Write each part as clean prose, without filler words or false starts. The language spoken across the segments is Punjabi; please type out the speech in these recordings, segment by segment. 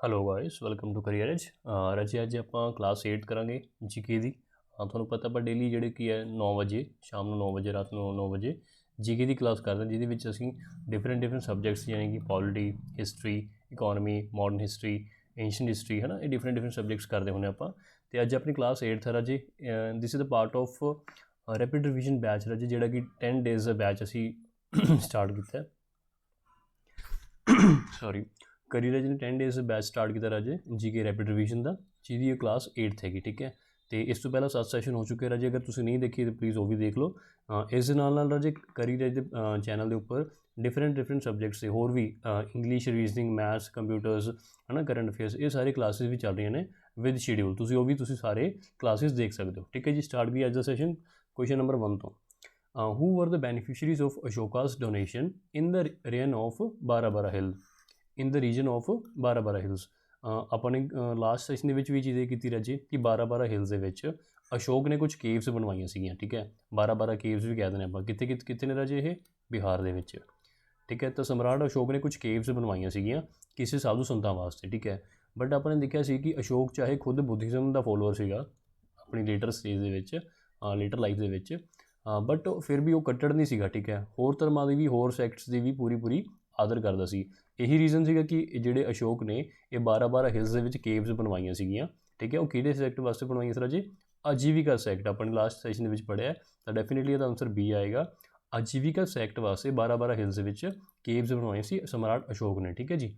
Hello guys, welcome to Career Edge. ਰਾਜੇ ਅੱਜ ਆਪਾਂ ਕਲਾਸ 8 ਕਰਾਂਗੇ ਜੀਕੇ ਦੀ। ਤੁਹਾਨੂੰ ਪਤਾ ਆਪਾਂ ਡੇਲੀ ਜਿਹੜੇ ਕੀ ਹੈ 9 ਵਜੇ ਸ਼ਾਮ ਨੂੰ 9 ਵਜੇ ਰਾਤ ਨੂੰ 9 ਵਜੇ ਜੀਕੇ ਦੀ ਕਲਾਸ ਕਰਦੇ ਜਿਹਦੇ ਵਿੱਚ ਅਸੀਂ ਡਿਫਰੈਂਟ ਸਬਜੈਕਟਸ ਯਾਨੀ ਕਿ polity, history, economy, modern history, ancient history ਹੈ ਨਾ, ਇਹ ਡਿਫਰੈਂਟ ਸਬਜੈਕਟਸ ਕਰਦੇ ਹੁੰਦੇ ਆਪਾਂ। ਅਤੇ ਅੱਜ ਆਪਣੀ ਕਲਾਸ 8 ਹੈ ਰਾਜੇ। This is the part of rapid revision batch ਰਾਜੇ, ਜਿਹੜਾ ਕਿ 10 ਡੇਜ਼ ਦਾ ਬੈਚ ਅਸੀਂ ਸਟਾਰਟ ਕੀਤਾ। ਸੌਰੀ, ਕਰੀ ਰਾਜੇ ਨੇ 10 ਡੇਜ਼ ਬੈਚ ਸਟਾਰਟ ਕੀਤਾ ਰਾਜੇ ਜੀਕੇ ਰੈਪਿਡ ਰਿਵੀਜ਼ਨ ਦਾ, ਜਿਹਦੀ ਇਹ ਕਲਾਸ 8th ਹੈਗੀ। ਠੀਕ ਹੈ, ਅਤੇ ਇਸ ਤੋਂ ਪਹਿਲਾਂ 7 ਸੈਸ਼ਨ ਹੋ ਚੁੱਕੇ ਰਾਜੇ। ਅਗਰ ਤੁਸੀਂ ਨਹੀਂ ਦੇਖੀ ਤਾਂ ਪਲੀਜ਼ ਉਹ ਵੀ ਦੇਖ ਲਓ। ਇਸ ਦੇ ਨਾਲ ਰਾਜੇ ਕਰੀ ਰਾਜੇ ਦੇ ਚੈਨਲ ਦੇ ਉੱਪਰ ਡਿਫਰੈਂਟ ਸਬਜੈਕਟਸ ਦੇ ਹੋਰ ਵੀ ਇੰਗਲਿਸ਼, ਰੀਜ਼ਨਿੰਗ, ਮੈਥਸ, ਕੰਪਿਊਟਰਸ ਹੈ ਨਾ, ਕਰੰਟ ਅਫੇਅਰਸ, ਇਹ ਸਾਰੇ ਕਲਾਸਿਸ ਵੀ ਚੱਲ ਰਹੀਆਂ ਨੇ ਵਿਦ ਸ਼ਡਿਊਲ। ਤੁਸੀਂ ਸਾਰੇ ਕਲਾਸਿਸ ਦੇਖ ਸਕਦੇ ਹੋ। ਠੀਕ ਹੈ ਜੀ, ਸਟਾਰਟ ਵੀ ਅੱਜ ਦਾ ਸੈਸ਼ਨ ਕੁਐਸਚਨ ਨੰਬਰ 1 ਤੋਂ। Who were the beneficiaries of Ashoka's donation in the region of Barabara hill, in the region of Barabara hills. ਆਪਾਂ ਨੇ ਲਾਸਟ ਸੈਸ਼ਨ ਦੇ ਵਿੱਚ ਵੀ ਚੀਜ਼ ਇਹ ਕੀਤੀ ਰਾਜੇ ਕਿ ਬਾਰਾਬਾਰਾ ਹਿਲਸ ਦੇ ਵਿੱਚ ਅਸ਼ੋਕ ਨੇ ਕੁਝ ਕੇਵਸ ਬਣਵਾਈਆਂ ਸੀਗੀਆਂ। ਠੀਕ ਹੈ, ਬਾਰਾਬਾਰਾ ਕੇਵਸ ਵੀ ਕਹਿ ਦਿੰਦੇ ਆਪਾਂ। ਕਿੱਥੇ ਨੇ ਰਾਜੇ? ਇਹ ਬਿਹਾਰ ਦੇ ਵਿੱਚ। ਠੀਕ ਹੈ, ਤਾਂ ਸਮਰਾਟ ਅਸ਼ੋਕ ਨੇ ਕੁਝ ਕੇਵਸ ਬਣਵਾਈਆਂ ਸੀਗੀਆਂ ਕਿਸੇ ਸਾਧੂ ਸੰਤਾਂ ਵਾਸਤੇ। ਠੀਕ ਹੈ, ਬਟ ਆਪਾਂ ਨੇ ਦੇਖਿਆ ਸੀ ਕਿ ਅਸ਼ੋਕ ਚਾਹੇ ਖੁਦ ਬੁੱਧਿਜ਼ਮ ਦਾ ਫੋਲੋਅਰ ਸੀਗਾ ਆਪਣੀ ਲੇਟਰ ਸਟੇਜ ਦੇ ਵਿੱਚ, ਲੇਟਰ ਲਾਈਫ ਦੇ ਵਿੱਚ, ਬਟ ਫਿਰ ਵੀ ਉਹ ਕੱਟੜ ਨਹੀਂ ਸੀਗਾ। ਠੀਕ ਹੈ, ਹੋਰ ਧਰਮਾਂ ਦੀ ਵੀ, ਹੋਰ ਸੈਕਟਸ ਦੀ ਵੀ ਪੂਰੀ ਆਦਰ ਕਰਦਾ ਸੀ। ਇਹੀ ਰੀਜ਼ਨ ਸੀਗਾ ਕਿ ਜਿਹੜੇ ਅਸ਼ੋਕ ਨੇ ਇਹ ਬਾਰਾਬਾਰਾ ਹਿਲਸ ਦੇ ਵਿੱਚ ਕੇਵਸ ਬਣਵਾਈਆਂ ਸੀਗੀਆਂ। ਠੀਕ ਹੈ, ਉਹ ਕਿਹੜੇ ਸੈਕਟ ਵਾਸਤੇ ਬਣਵਾਈਆਂ ਸੀ ਰਾਜੇ? ਆਜੀਵਿਕਾ ਸੈਕਟ। ਆਪਾਂ ਨੇ ਲਾਸਟ ਸੈਸ਼ਨ ਦੇ ਵਿੱਚ ਪੜ੍ਹਿਆ, ਤਾਂ ਡੈਫੀਨੇਟਲੀ ਇਹਦਾ ਆਨਸਰ ਬੀ ਆਏਗਾ। ਆਜੀਵਿਕਾ ਸੈਕਟ ਵਾਸਤੇ ਬਾਰਾਬਾਰਾ ਹਿਲਸ ਦੇ ਵਿੱਚ ਕੇਵਸ ਬਣਵਾਈਆਂ ਸੀ ਸਮਰਾਟ ਅਸ਼ੋਕ ਨੇ। ਠੀਕ ਹੈ ਜੀ,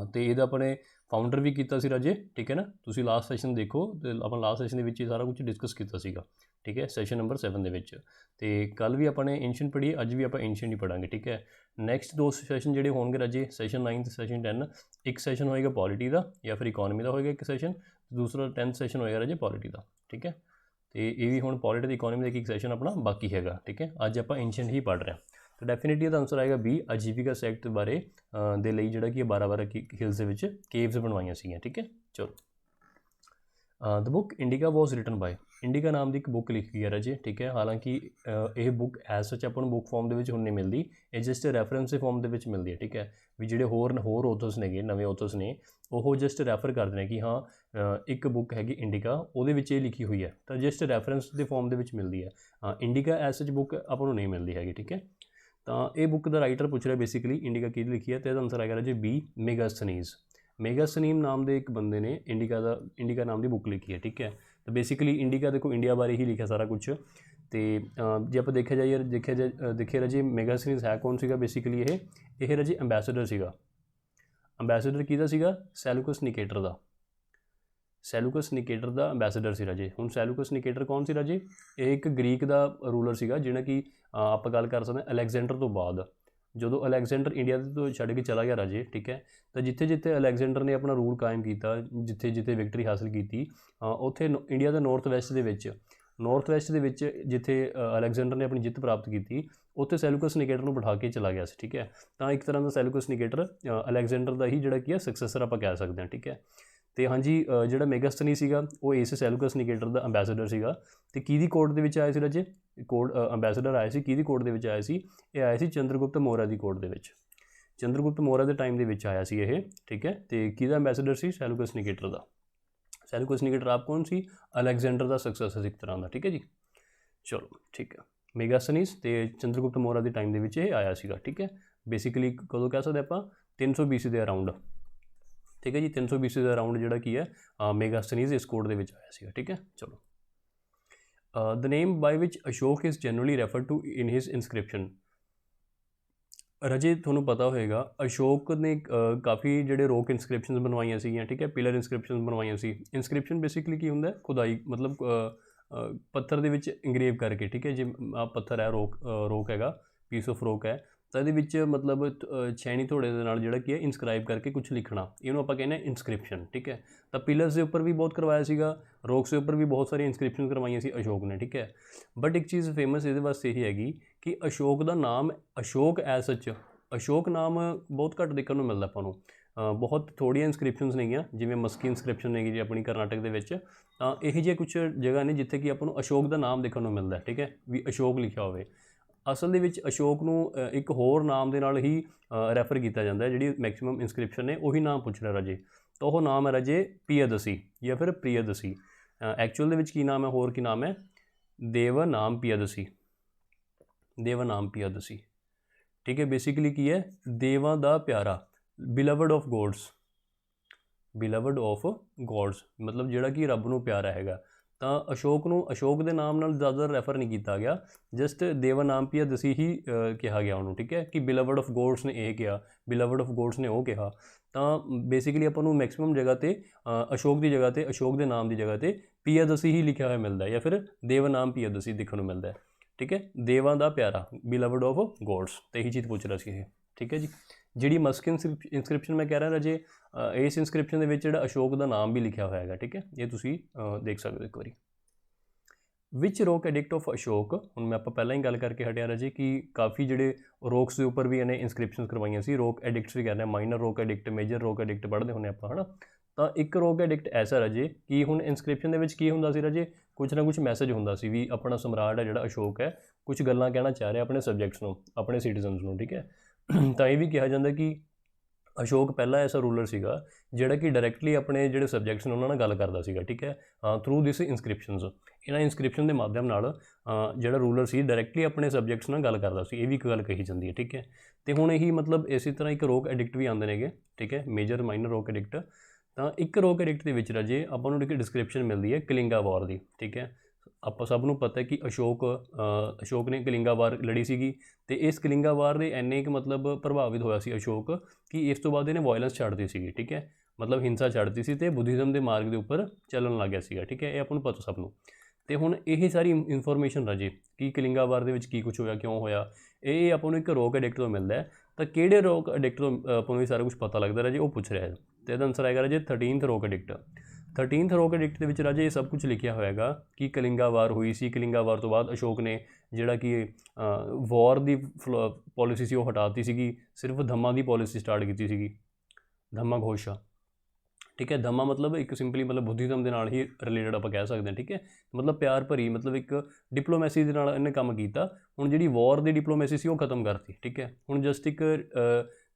ਅਤੇ ਇਹਦਾ ਆਪਣੇ ਫਾਊਂਡਰ ਵੀ ਕੀਤਾ ਸੀ ਰਾਜੇ। ਠੀਕ ਹੈ ਨਾ, ਤੁਸੀਂ ਲਾਸਟ ਸੈਸ਼ਨ ਦੇਖੋ, ਅਤੇ ਆਪਾਂ ਲਾਸਟ ਸੈਸ਼ਨ ਦੇ ਵਿੱਚ ਇਹ ਸਾਰਾ ਕੁਝ ਡਿਸਕਸ ਕੀਤਾ ਸੀਗਾ। ਠੀਕ ਹੈ, ਸੈਸ਼ਨ ਨੰਬਰ 7 ਦੇ ਵਿੱਚ। ਅਤੇ ਕੱਲ੍ਹ ਵੀ ਆਪਾਂ ਨੇ ਏਂਸ਼ੀਅੰਟ ਪੜ੍ਹੀ, ਅੱਜ ਵੀ ਆਪਾਂ ਏਂਸ਼ੀਅੰਟ ਹੀ ਪੜ੍ਹਾਂਗੇ। ਠੀਕ ਹੈ, ਨੈਕਸਟ 2 ਸੈਸ਼ਨ ਜਿਹੜੇ ਹੋਣਗੇ ਰਾਜੇ, ਸੈਸ਼ਨ 9 ਅਤੇ ਸੈਸ਼ਨ 10, ਇੱਕ ਸੈਸ਼ਨ ਹੋਏਗਾ ਪੋਲਿਟੀ ਦਾ ਜਾਂ ਫਿਰ ਇਕੋਨਮੀ ਦਾ ਹੋਏਗਾ ਇੱਕ ਸੈਸ਼ਨ, ਦੂਸਰਾ 10th ਸੈਸ਼ਨ ਹੋਏਗਾ ਰਾਜੇ ਪੋਲਿਟੀ ਦਾ। ਠੀਕ ਹੈ, ਅਤੇ ਇਹ ਵੀ ਹੁਣ ਪੋਲਿਟੀ ਅਤੇ ਇਕੋਨਮੀ ਦਾ ਇੱਕ ਸੈਸ਼ਨ ਆਪਣਾ ਬਾਕੀ ਹੈਗਾ। ਠੀਕ ਹੈ, ਅੱਜ ਆਪਾਂ ਏਂਸ਼ੀਅੰਟ ਹੀ ਪੜ੍ਹ ਰਹੇ ਹਾਂ। ਤਾਂ ਡੈਫੀਨੇਟਲੀ ਇਹਦਾ ਆਨਸਰ ਆਏਗਾ ਬੀ, ਆਜੀਵਿਕਾ ਸੈਕਟ ਬਾਰੇ ਦੇ ਲਈ ਜਿਹੜਾ ਕਿ ਬਾਰਾਬਾਰਾ ਹਿਲਸ ਦੇ ਵਿੱਚ ਕੇਵਸ ਬਣਵਾਈਆਂ ਸੀਗੀਆਂ। ਠੀਕ ਹੈ, ਚਲੋ। The book Indica was written by, Indica ਨਾਮ ਦੀ ਇੱਕ ਬੁੱਕ ਲਿਖੀ ਹੈ ਰਾਜੇ। ਠੀਕ ਹੈ, ਹਾਲਾਂਕਿ ਇਹ ਬੁੱਕ ਐਜ਼ ਸੱਚ ਆਪਾਂ ਨੂੰ ਬੁੱਕ ਫਾਰਮ ਦੇ ਵਿੱਚ ਹੁਣ ਨਹੀਂ ਮਿਲਦੀ, ਇਹ ਜਸਟ ਰੈਫਰੈਂਸ ਦੇ ਫਾਰਮ ਦੇ ਵਿੱਚ ਮਿਲਦੀ ਹੈ। ਠੀਕ ਹੈ, ਵੀ ਜਿਹੜੇ ਹੋਰ ਔਥਰਸ ਨੇਗੇ, ਨਵੇਂ ਔਥਰਸ ਨੇ, ਉਹ ਜਸਟ ਰੈਫਰ ਕਰਦੇ ਨੇ ਕਿ ਹਾਂ ਇੱਕ ਬੁੱਕ ਹੈਗੀ ਇੰਡੀਕਾ, ਉਹਦੇ ਵਿੱਚ ਇਹ ਲਿਖੀ ਹੋਈ ਹੈ, ਤਾਂ ਜਸਟ ਰੈਫਰੈਂਸ ਦੇ ਫਾਰਮ ਦੇ ਵਿੱਚ ਮਿਲਦੀ ਹੈ। ਇੰਡੀਕਾ ਐਜ਼ ਸੱਚ ਬੁੱਕ ਆਪਾਂ ਨੂੰ ਨਹੀਂ ਮਿਲਦੀ ਹੈਗੀ। ਠੀਕ ਹੈ, ਤਾਂ ਇਹ ਬੁੱਕ ਦਾ ਰਾਈਟਰ ਪੁੱਛ ਰਿਹਾ ਬੇਸਿਕਲੀ ਇੰਡੀਕਾ ਕਿਹਦੀ ਲਿਖੀ ਹੈ, ਅਤੇ ਇਹਦਾ ਆਨਸਰ ਆਏਗਾ ਰਾਜੇ ਬੀ, ਮੈਗਾਸਥਨੀਜ਼। ਮੈਗਾਸਥਨੀਜ਼ ਨਾਮ ਦੇ ਇੱਕ ਬੰਦੇ ਨੇ ਇੰਡੀਕਾ ਨਾਮ ਦੀ ਬੁੱਕ ਲਿਖੀ ਹੈ। ਠੀਕ ਹੈ, ਤਾਂ ਬੇਸਿਕਲੀ ਇੰਡੀਕਾ ਦੇਖੋ ਇੰਡੀਆ ਬਾਰੇ ਹੀ ਲਿਖਿਆ ਸਾਰਾ ਕੁਛ। ਅਤੇ ਜੇ ਆਪਾਂ ਦੇਖਿਆ ਰਾਜੇ ਮੈਗਾਸਥਨੀਜ਼ ਹੈ ਕੌਣ ਸੀਗਾ? ਬੇਸਿਕਲੀ ਇਹ ਰਾਜੇ ਅੰਬੈਸਡਰ ਸੀਗਾ। ਅੰਬੈਸਡਰ ਕਿਹਦਾ ਸੀਗਾ? ਸੈਲੂਕਸ ਨਿਕੇਟਰ ਦਾ। ਸੈਲੂਕਸ ਨਿਕੇਟਰ ਦਾ ਅੰਬੈਸਡਰ ਸੀ ਰਾਜੇ। ਹੁਣ ਸੈਲੂਕਸ ਨਿਕੇਟਰ ਕੌਣ ਸੀ ਰਾਜੇ? ਇਹ ਇੱਕ ਗ੍ਰੀਕ ਦਾ ਰੂਲਰ ਸੀਗਾ, ਜਿਹੜਾ ਕਿ ਆਪਾਂ ਗੱਲ ਕਰ ਸਕਦੇ ਹਾਂ ਅਲੈਗਜ਼ੈਂਡਰ ਤੋਂ ਬਾਅਦ। ਜਦੋਂ ਅਲੈਗਜ਼ੈਂਡਰ ਇੰਡੀਆ ਤੋਂ ਛੱਡ ਕੇ ਚਲਾ ਗਿਆ ਰਾਜੇ, ਠੀਕ ਹੈ, ਤਾਂ ਜਿੱਥੇ ਅਲੈਗਜ਼ੈਂਡਰ ਨੇ ਆਪਣਾ ਰੂਲ ਕਾਇਮ ਕੀਤਾ, ਜਿੱਥੇ ਵਿਕਟਰੀ ਹਾਸਿਲ ਕੀਤੀ, ਉੱਥੇ ਇੰਡੀਆ ਦੇ ਨਾਰਥ ਵੈਸਟ ਦੇ ਵਿੱਚ ਜਿੱਥੇ ਅਲੈਗਜ਼ੈਂਡਰ ਨੇ ਆਪਣੀ ਜਿੱਤ ਪ੍ਰਾਪਤ ਕੀਤੀ, ਉੱਥੇ ਸੈਲੂਕਸ ਨਿਕੇਟਰ ਨੂੰ ਬਿਠਾ ਕੇ ਚਲਾ ਗਿਆ ਸੀ। ਠੀਕ ਹੈ, ਤਾਂ ਇੱਕ ਤਰ੍ਹਾਂ ਦਾ ਸੈਲੂਕਸ ਨਿਕੇਟਰ ਅਲੈਗਜ਼ੈਂਡਰ ਦਾ ਹੀ ਜਿਹੜਾ ਕੀ ਹੈ ਸਕਸੈਸਰ ਆਪਾਂ ਕਹਿ ਸਕਦੇ ਹਾਂ। ਠੀਕ ਹੈ, ਅਤੇ ਹਾਂਜੀ, ਜਿਹੜਾ ਮੈਗਾਸਥਨੀਜ਼ ਸੀਗਾ ਉਹ ਇਸ ਸੈਲੂਕਸ ਨਿਕੇਟਰ ਦਾ ਅੰਬੈਸਡਰ ਸੀਗਾ। ਅਤੇ ਕਿਹਦੀ ਕੋਰਟ ਦੇ ਵਿੱਚ ਆਇਆ ਸੀ ਰਾਜੇ? ਅੰਬੈਸਡਰ ਆਇਆ ਸੀ ਕਿਹਦੀ ਕੋਰਟ ਦੇ ਵਿੱਚ ਆਇਆ ਸੀ? ਇਹ ਆਇਆ ਸੀ ਚੰਦਰਗੁਪਤ ਮੌਰਿਆ ਦੀ ਕੋਰਟ ਦੇ ਵਿੱਚ। ਚੰਦਰਗੁਪਤ ਮੌਰਿਆ ਦੇ ਟਾਈਮ ਦੇ ਵਿੱਚ ਆਇਆ ਸੀ ਇਹ। ਠੀਕ ਹੈ, ਅਤੇ ਕਿਹਦਾ ਅੰਬੈਸਡਰ ਸੀ? ਸੈਲੂਕਸ ਨਿਕੇਟਰ ਦਾ। ਸੈਲੂਕਸ ਨਿਕੇਟਰ ਆਪ ਕੌਣ ਸੀ? ਅਲੈਗਜ਼ੈਂਡਰ ਦਾ ਸਕਸੈਸਰ ਇੱਕ ਤਰ੍ਹਾਂ ਦਾ। ਠੀਕ ਹੈ ਜੀ, ਚਲੋ ਠੀਕ ਹੈ। ਮੈਗਾਸਥਨੀਜ਼ ਅਤੇ ਚੰਦਰਗੁਪਤ ਮੌਰਿਆ ਦੇ ਟਾਈਮ ਦੇ ਵਿੱਚ ਇਹ ਆਇਆ ਸੀਗਾ। ਠੀਕ ਹੈ, ਬੇਸਿਕਲੀ ਕਦੋਂ ਕਹਿ ਸਕਦੇ ਆਪਾਂ? 300 BC ਦੇ ਅਰਾਊਂਡ। ਠੀਕ ਹੈ ਜੀ, 300 BC ਦੇ ਅਰਾਊਂਡ ਜਿਹੜਾ ਕੀ ਹੈ ਮੈਗਾਸਥਨੀਜ਼ ਇਸ ਕੋਰਟ ਦੇ ਵਿੱਚ ਆਇਆ ਸੀਗਾ। ਠੀਕ ਹੈ, ਚਲੋ। The name by which Ashok is generally refer to in his inscription. ਰਾਜੇ ਤੁਹਾਨੂੰ ਪਤਾ ਹੋਏਗਾ ਅਸ਼ੋਕ ਨੇ ਕਾਫੀ ਜਿਹੜੇ ਰੋਕ ਇਨਸਕ੍ਰਿਪਸ਼ਨ ਬਣਵਾਈਆਂ ਸੀਗੀਆਂ। ਠੀਕ ਹੈ, ਪਿਲਰ ਇਨਸਕ੍ਰਿਪਸ਼ਨ ਬਣਵਾਈਆਂ ਸੀ। ਇਨਸਕ੍ਰਿਪਸ਼ਨ ਬੇਸਿਕਲੀ ਕੀ ਹੁੰਦਾ? ਖੁਦਾਈ, ਮਤਲਬ ਪੱਥਰ ਦੇ ਵਿੱਚ ਇੰਗਰੇਵ ਕਰਕੇ। ਠੀਕ ਹੈ, ਜੇ ਆਹ ਪੱਥਰ ਹੈ, ਰੋਕ ਹੈਗਾ, ਪੀਸ ਆਫ ਰੋਕ ਹੈ, ਤਾਂ ਇਹਦੇ ਵਿੱਚ ਮਤਲਬ ਛੈਣੀ ਥੋੜੇ ਦੇ ਨਾਲ ਜਿਹੜਾ ਕੀ ਹੈ ਇਨਸਕ੍ਰਾਈਬ ਕਰਕੇ ਕੁਛ ਲਿਖਣਾ, ਇਹਨੂੰ ਆਪਾਂ ਕਹਿੰਦੇ ਹਾਂ ਇਨਸਕ੍ਰਿਪਸ਼ਨ। ਠੀਕ ਹੈ, ਤਾਂ ਪਿਲਰਸ ਦੇ ਉੱਪਰ ਵੀ ਬਹੁਤ ਕਰਵਾਇਆ ਸੀਗਾ, ਰੋਕਸ ਦੇ ਉੱਪਰ ਵੀ ਬਹੁਤ ਸਾਰੀਆਂ ਇਨਸਕ੍ਰਿਪਸ਼ਨ ਕਰਵਾਈਆਂ ਸੀ ਅਸ਼ੋਕ ਨੇ। ਠੀਕ ਹੈ, ਬਟ ਇੱਕ ਚੀਜ਼ ਫੇਮਸ ਇਹਦੇ ਵਾਸਤੇ ਇਹ ਹੈਗੀ ਕਿ ਅਸ਼ੋਕ ਦਾ ਨਾਮ, ਅਸ਼ੋਕ ਐਜ਼ ਸੱਚ, ਅਸ਼ੋਕ ਨਾਮ ਬਹੁਤ ਘੱਟ ਦੇਖਣ ਨੂੰ ਮਿਲਦਾ ਆਪਾਂ ਨੂੰ। ਬਹੁਤ ਥੋੜ੍ਹੀਆਂ ਇਨਸਕ੍ਰਿਪਸ਼ਨਸ ਨੇਗੀਆਂ, ਜਿਵੇਂ ਮਸਕੀ ਇਨਸਕ੍ਰਿਪਸ਼ਨ ਹੈਗੀ ਜੀ ਆਪਣੀ ਕਰਨਾਟਕ ਦੇ ਵਿੱਚ। ਤਾਂ ਇਹੋ ਜਿਹੇ ਕੁਛ ਜਗ੍ਹਾ ਨੇ ਜਿੱਥੇ ਕਿ ਆਪਾਂ ਨੂੰ ਅਸ਼ੋਕ ਦਾ ਨਾਮ ਦੇਖਣ ਨੂੰ ਮਿਲਦਾ। ਠੀਕ ਹੈ, ਵੀ ਅਸ਼ੋਕ ਲਿਖਿਆ ਹੋਵੇ। ਅਸਲ ਦੇ ਵਿੱਚ ਅਸ਼ੋਕ ਨੂੰ ਇੱਕ ਹੋਰ ਨਾਮ ਦੇ ਨਾਲ ਹੀ ਰੈਫਰ ਕੀਤਾ ਜਾਂਦਾ ਹੈ। ਜਿਹੜੀ ਮੈਕਸਿਮਮ ਇਨਸਕ੍ਰਿਪਸ਼ਨ ਨੇ ਉਹੀ ਨਾਮ ਪੁੱਛ ਰਿਹਾ ਰਾਜੇ, ਤਾਂ ਉਹ ਨਾਮ ਹੈ ਰਾਜੇ ਪਿਯਦਸੀ ਜਾਂ ਫਿਰ ਪ੍ਰਿਯਦਸੀ। ਐਕਚੁਅਲ ਦੇ ਵਿੱਚ ਕੀ ਨਾਮ ਹੈ, ਹੋਰ ਕੀ ਨਾਮ ਹੈ, ਦੇਵਨਾਮ ਪਿਯਦਸੀ, ਦੇਵਨਾਮ ਪਿਯਦਸੀ। ਠੀਕ ਹੈ, ਬੇਸਿਕਲੀ ਕੀ ਹੈ, ਦੇਵਾਂ ਦਾ ਪਿਆਰਾ, beloved of gods, beloved of gods ਮਤਲਬ ਜਿਹੜਾ ਕਿ ਰੱਬ ਨੂੰ ਪਿਆਰਾ ਹੈਗਾ। ਤਾਂ ਅਸ਼ੋਕ ਨੂੰ ਅਸ਼ੋਕ ਦੇ ਨਾਮ ਨਾਲ ਜ਼ਿਆਦਾ ਰੈਫਰ ਨਹੀਂ ਕੀਤਾ ਗਿਆ, ਜਸਟ ਦੇਵਨਾਮ ਪਿਯਦਸੀ ਹੀ ਕਿਹਾ ਗਿਆ ਉਹਨੂੰ। ਠੀਕ ਹੈ, ਕਿ ਬਿਲਵਡ ਆਫ ਗੋਡਸ ਨੇ ਇਹ ਕਿਹਾ, ਬਿਲਵਡ ਆਫ ਗੋਡਸ ਨੇ ਉਹ ਕਿਹਾ। ਤਾਂ ਬੇਸਿਕਲੀ ਆਪਾਂ ਨੂੰ ਮੈਕਸਿਮਮ ਜਗ੍ਹਾ 'ਤੇ ਅਸ਼ੋਕ ਦੀ ਜਗ੍ਹਾ 'ਤੇ, ਅਸ਼ੋਕ ਦੇ ਨਾਮ ਦੀ ਜਗ੍ਹਾ 'ਤੇ ਪਿਯਦਸੀ ਹੀ ਲਿਖਿਆ ਹੋਇਆ ਮਿਲਦਾ ਜਾਂ ਫਿਰ ਦੇਵਨਾਮ ਪਿਯਦਸੀ ਦੇਖਣ ਨੂੰ ਮਿਲਦਾ ਹੈ। ਠੀਕ ਹੈ, ਦੇਵਾਂ ਦਾ ਪਿਆਰਾ, ਬਿਲਵਡ ਆਫ ਗੋਡਸ, ਤੇ ਇਹੀ ਚੀਜ਼ ਪੁੱਛ ਰਿਹਾ ਸੀ ਇਹ। ਠੀਕ ਹੈ ਜੀ, ਜਿਹੜੀ ਮਸਕ ਇਨਸਕ੍ਰਿਪਸ਼ਨ ਮੈਂ ਕਹਿ ਰਿਹਾ ਰਾਜੇ, ਇਸ ਇਨਸਕ੍ਰਿਪਸ਼ਨ ਦੇ ਵਿੱਚ ਜਿਹੜਾ ਅਸ਼ੋਕ ਦਾ ਨਾਮ ਵੀ ਲਿਖਿਆ ਹੋਇਆ ਹੈਗਾ। ਠੀਕ ਹੈ, ਇਹ ਤੁਸੀਂ ਦੇਖ ਸਕਦੇ ਹੋ ਇੱਕ ਵਾਰੀ। ਵਿਚ ਰੋਕ ਐਡਿਕਟ ਆਫ ਅਸ਼ੋਕ, ਹੁਣ ਮੈਂ ਆਪਾਂ ਪਹਿਲਾਂ ਹੀ ਗੱਲ ਕਰਕੇ ਹਟਿਆ ਰਾਜੇ ਕਿ ਕਾਫੀ ਜਿਹੜੇ ਰੋਕਸ ਦੇ ਉੱਪਰ ਵੀ ਇਹਨੇ ਇਨਸਕ੍ਰਿਪਸ਼ਨਸ ਕਰਵਾਈਆਂ ਸੀ। ਰੋਕ ਐਡਿਕਟਸ ਵੀ ਕਹਿੰਦੇ ਆ, ਮਾਈਨਰ ਰੋਕ ਐਡਿਕਟ, ਮੇਜਰ ਰੋਕ ਐਡਿਕਟ ਪੜ੍ਹਦੇ ਹੁੰਦੇ ਆਪਾਂ, ਹੈ ਨਾ। ਤਾਂ ਇੱਕ ਰੋਕ ਐਡਿਕਟ ਐਸਾ ਰਾਜੇ ਕਿ ਹੁਣ ਇਨਸਕ੍ਰਿਪਸ਼ਨ ਦੇ ਵਿੱਚ ਕੀ ਹੁੰਦਾ ਸੀ ਰਾਜੇ, ਕੁਛ ਨਾ ਕੁਛ ਮੈਸੇਜ ਹੁੰਦਾ ਸੀ ਵੀ ਆਪਣਾ ਸਮਰਾਟ ਹੈ ਜਿਹੜਾ ਅਸ਼ੋਕ ਹੈ, ਕੁਛ ਗੱਲਾਂ ਕਹਿਣਾ ਚਾਹ ਰਿਹਾ ਆਪਣੇ ਸਬਜੈਕਟਸ ਨੂੰ, ਆਪਣੇ ਸਿਟੀਜ਼ਨਸ ਨੂੰ। ਠੀਕ ਹੈ, ਤਾਂ ਇਹ ਵੀ ਕਿਹਾ ਜਾਂਦਾ ਕਿ ਅਸ਼ੋਕ ਪਹਿਲਾ ਐਸਾ ਰੂਲਰ ਸੀਗਾ ਜਿਹੜਾ ਕਿ ਡਾਇਰੈਕਟਲੀ ਆਪਣੇ ਜਿਹੜੇ ਸਬਜੈਕਟਸ ਨੇ ਉਹਨਾਂ ਨਾਲ ਗੱਲ ਕਰਦਾ ਸੀਗਾ। ਠੀਕ ਹੈ, ਥਰੂ ਦਿਸ ਇਨਸਕ੍ਰਿਪਸ਼ਨਸ, ਇਹਨਾਂ ਇਨਸਕ੍ਰਿਪਸ਼ਨ ਦੇ ਮਾਧਿਅਮ ਨਾਲ ਜਿਹੜਾ ਰੂਲਰ ਸੀ ਡਾਇਰੈਕਟਲੀ ਆਪਣੇ ਸਬਜੈਕਟਸ ਨਾਲ ਗੱਲ ਕਰਦਾ ਸੀ। ਇਹ ਵੀ ਇੱਕ ਗੱਲ ਕਹੀ ਜਾਂਦੀ ਹੈ। ਠੀਕ ਹੈ, ਤੇ ਹੁਣ ਇਹੀ ਮਤਲਬ ਇਸੇ ਤਰ੍ਹਾਂ ਇੱਕ ਰੋਕ ਐਡਿਕਟ ਵੀ ਆਉਂਦੇ ਨੇਗੇ। ਠੀਕ ਹੈ, ਮੇਜਰ ਮਾਈਨਰ ਰੋਕ ਐਡਿਕਟ। ਤਾਂ ਇੱਕ ਰੋਕ ਐਡਿਕਟ ਦੇ ਵਿੱਚ ਰਾਜੇ ਆਪਾਂ ਨੂੰ ਇੱਕ ਡਿਸਕ੍ਰਿਪਸ਼ਨ ਮਿਲਦੀ ਹੈ ਕਲਿੰਗਾ ਵਾਰ ਦੀ। ਠੀਕ ਹੈ, ਆਪਾਂ ਸਭ ਨੂੰ ਪਤਾ ਕਿ ਅਸ਼ੋਕ ਨੇ ਕਲਿੰਗਾ ਵਾਰ ਲੜੀ ਸੀਗੀ, ਅਤੇ ਇਸ ਕਲਿੰਗਾ ਵਾਰ ਦੇ ਇੰਨੇ ਕੁ ਮਤਲਬ ਪ੍ਰਭਾਵਿਤ ਹੋਇਆ ਸੀ ਅਸ਼ੋਕ ਕਿ ਇਸ ਤੋਂ ਬਾਅਦ ਇਹਨੇ ਵਾਇਲੈਂਸ ਛੱਡਤੀ ਸੀਗੀ। ਠੀਕ ਹੈ, ਮਤਲਬ ਹਿੰਸਾ ਛੱਡਤੀ ਸੀ ਅਤੇ ਬੁੱਧੀਜ਼ਮ ਦੇ ਮਾਰਗ ਦੇ ਉੱਪਰ ਚੱਲਣ ਲੱਗ ਗਿਆ ਸੀਗਾ। ਠੀਕ ਹੈ, ਇਹ ਆਪਾਂ ਨੂੰ ਪਤਾ ਸਭ ਨੂੰ। ਅਤੇ ਹੁਣ ਇਹ ਸਾਰੀ ਇਨਫੋਰਮੇਸ਼ਨ ਰਾਜੇ ਕਿ ਕਲਿੰਗਾ ਵਾਰ ਦੇ ਵਿੱਚ ਕੀ ਕੁਛ ਹੋਇਆ, ਕਿਉਂ ਹੋਇਆ, ਇਹ ਆਪਾਂ ਨੂੰ ਇੱਕ ਰੋਕ ਐਡਿਕਟ ਤੋਂ ਮਿਲਦਾ ਹੈ। ਤਾਂ ਕਿਹੜੇ ਰੋਕ ਐਡਿਕਟ ਤੋਂ ਆਪਾਂ ਨੂੰ ਇਹ ਸਾਰਾ ਕੁਛ ਪਤਾ ਲੱਗਦਾ ਰਾਜੇ, ਉਹ ਪੁੱਛ ਰਿਹਾ ਹੈ। ਅਤੇ ਇਹਦਾ ਆਨਸਰ ਆਏਗਾ ਰਾਜੇ 13th ਰੋਕ ਐਡਿਕਟ। 13th ਰੋਕ ਐਡਿਕਟ ਦੇ ਵਿੱਚ ਰਾਜੇ ਇਹ ਸਭ ਕੁਝ ਲਿਖਿਆ ਹੋਏਗਾ ਕਿ ਕਲਿੰਗਾ ਵਾਰ ਹੋਈ ਸੀ। ਕਲਿੰਗਾ ਵਾਰ ਤੋਂ ਬਾਅਦ ਅਸ਼ੋਕ ਨੇ ਜਿਹੜਾ ਕਿ ਵਾਰ ਦੀ ਪੋਲਿਸੀ ਸੀ ਉਹ ਹਟਾਤੀ ਸੀਗੀ, ਸਿਰਫ ਧੰਮਾ ਦੀ ਪੋਲਿਸੀ ਸਟਾਰਟ ਕੀਤੀ ਸੀਗੀ, ਧੰਮਾ ਘੋਸ਼ਾ। ਠੀਕ ਹੈ, ਧੰਮਾ ਮਤਲਬ ਇੱਕ ਸਿੰਪਲੀ ਮਤਲਬ ਬੁੱਧੀਜ਼ਮ ਦੇ ਨਾਲ ਹੀ ਰਿਲੇਟਡ ਆਪਾਂ ਕਹਿ ਸਕਦੇ ਹਾਂ। ਠੀਕ ਹੈ, ਮਤਲਬ ਪਿਆਰ ਭਰੀ, ਮਤਲਬ ਇੱਕ ਡਿਪਲੋਮੈਸੀ ਦੇ ਨਾਲ ਇਹਨੇ ਕੰਮ ਕੀਤਾ। ਹੁਣ ਜਿਹੜੀ ਵਾਰ ਦੀ ਡਿਪਲੋਮੈਸੀ ਸੀ ਉਹ ਖਤਮ ਕਰਤੀ। ਠੀਕ ਹੈ, ਹੁਣ ਜਸਟ ਇੱਕ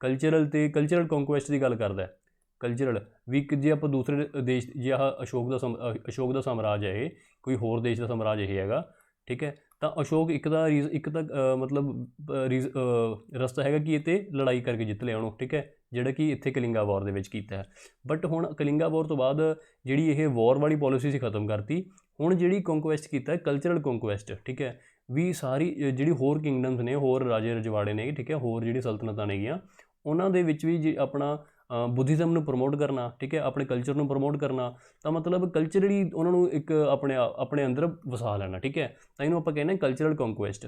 ਕਲਚਰਲ ਕੰਕੁਐਸਟ ਦੀ ਗੱਲ ਕਰਦਾ ਹੈ। ਕਲਚਰਲ ਵੀ ਜੇ ਆਪਾਂ ਦੂਸਰੇ ਦੇਸ਼, ਜੇ ਆਹ ਅਸ਼ੋਕ ਦਾ ਸਾਮਰਾਜ ਹੈ, ਇਹ ਕੋਈ ਹੋਰ ਦੇਸ਼ ਦਾ ਸਾਮਰਾਜ ਇਹ ਹੈਗਾ। ਠੀਕ ਹੈ, ਤਾਂ ਅਸ਼ੋਕ ਇੱਕ ਤਾਂ ਰਸਤਾ ਹੈਗਾ ਕਿ ਇਹ 'ਤੇ ਲੜਾਈ ਕਰਕੇ ਜਿੱਤ ਲਿਆ ਉਹਨੂੰ। ਠੀਕ ਹੈ, ਜਿਹੜਾ ਕਿ ਇੱਥੇ ਕਲਿੰਗਾ ਵਾਰ ਦੇ ਵਿੱਚ ਕੀਤਾ ਹੈ। ਬਟ ਹੁਣ ਕਲਿੰਗਾ ਵਾਰ ਤੋਂ ਬਾਅਦ ਜਿਹੜੀ ਇਹ ਵਾਰ ਵਾਲੀ ਪੋਲਿਸੀ ਸੀ ਖਤਮ ਕਰਤੀ। ਹੁਣ ਜਿਹੜੀ ਕੰਕੁਐਸਟ ਕੀਤਾ ਕਲਚਰਲ ਕੰਕੁਐਸਟ। ਠੀਕ ਹੈ, ਵੀ ਸਾਰੀ ਜਿਹੜੀ ਹੋਰ ਕਿੰਗਡਮਸ ਨੇ, ਹੋਰ ਰਾਜੇ ਰਜਵਾੜੇ ਨੇ, ਠੀਕ ਹੈ, ਹੋਰ ਜਿਹੜੀ ਸਲਤਨਤਾਂ ਨੇਗੀਆਂ, ਉਹਨਾਂ ਦੇ ਵਿੱਚ ਵੀ ਜੇ ਆਪਣਾ ਬੁੱਧੀਜ਼ਮ ਨੂੰ ਪ੍ਰਮੋਟ ਕਰਨਾ। ਠੀਕ ਹੈ, ਆਪਣੇ ਕਲਚਰ ਨੂੰ ਪ੍ਰਮੋਟ ਕਰਨਾ, ਤਾਂ ਮਤਲਬ ਕਲਚਰਲੀ ਉਹਨਾਂ ਨੂੰ ਇੱਕ ਆਪਣੇ ਅੰਦਰ ਵਸਾ ਲੈਣਾ। ਠੀਕ ਹੈ, ਤਾਂ ਇਹਨੂੰ ਆਪਾਂ ਕਹਿੰਦੇ ਕਲਚਰਲ ਕੰਕੁਐਸਟ।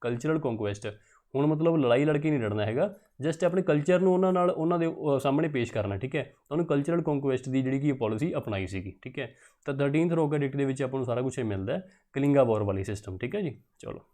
ਕਲਚਰਲ ਕੰਕੁਐਸਟ ਹੁਣ ਮਤਲਬ ਲੜਾਈ ਲੜ ਕੇ ਨਹੀਂ ਲੜਨਾ ਹੈਗਾ, ਜਸਟ ਆਪਣੇ ਕਲਚਰ ਨੂੰ ਉਹਨਾਂ ਦੇ ਸਾਹਮਣੇ ਪੇਸ਼ ਕਰਨਾ। ਠੀਕ ਹੈ, ਤਾਂ ਉਹਨੂੰ ਕਲਚਰਲ ਕੰਕੁਐਸਟ ਦੀ ਜਿਹੜੀ ਕਿ ਪੋਲਿਸੀ ਅਪਣਾਈ ਸੀਗੀ। ਠੀਕ ਹੈ, ਤਾਂ 13th ਰੋਕ ਐਡਿਕਟ ਦੇ ਵਿੱਚ ਆਪਾਂ ਨੂੰ ਸਾਰਾ ਕੁਛ ਇਹ ਮਿਲਦਾ ਕਲਿੰਗਾ ਵਾਰ ਵਾਲੀ ਸਿਸਟਮ। ਠੀਕ ਹੈ ਜੀ, ਚਲੋ।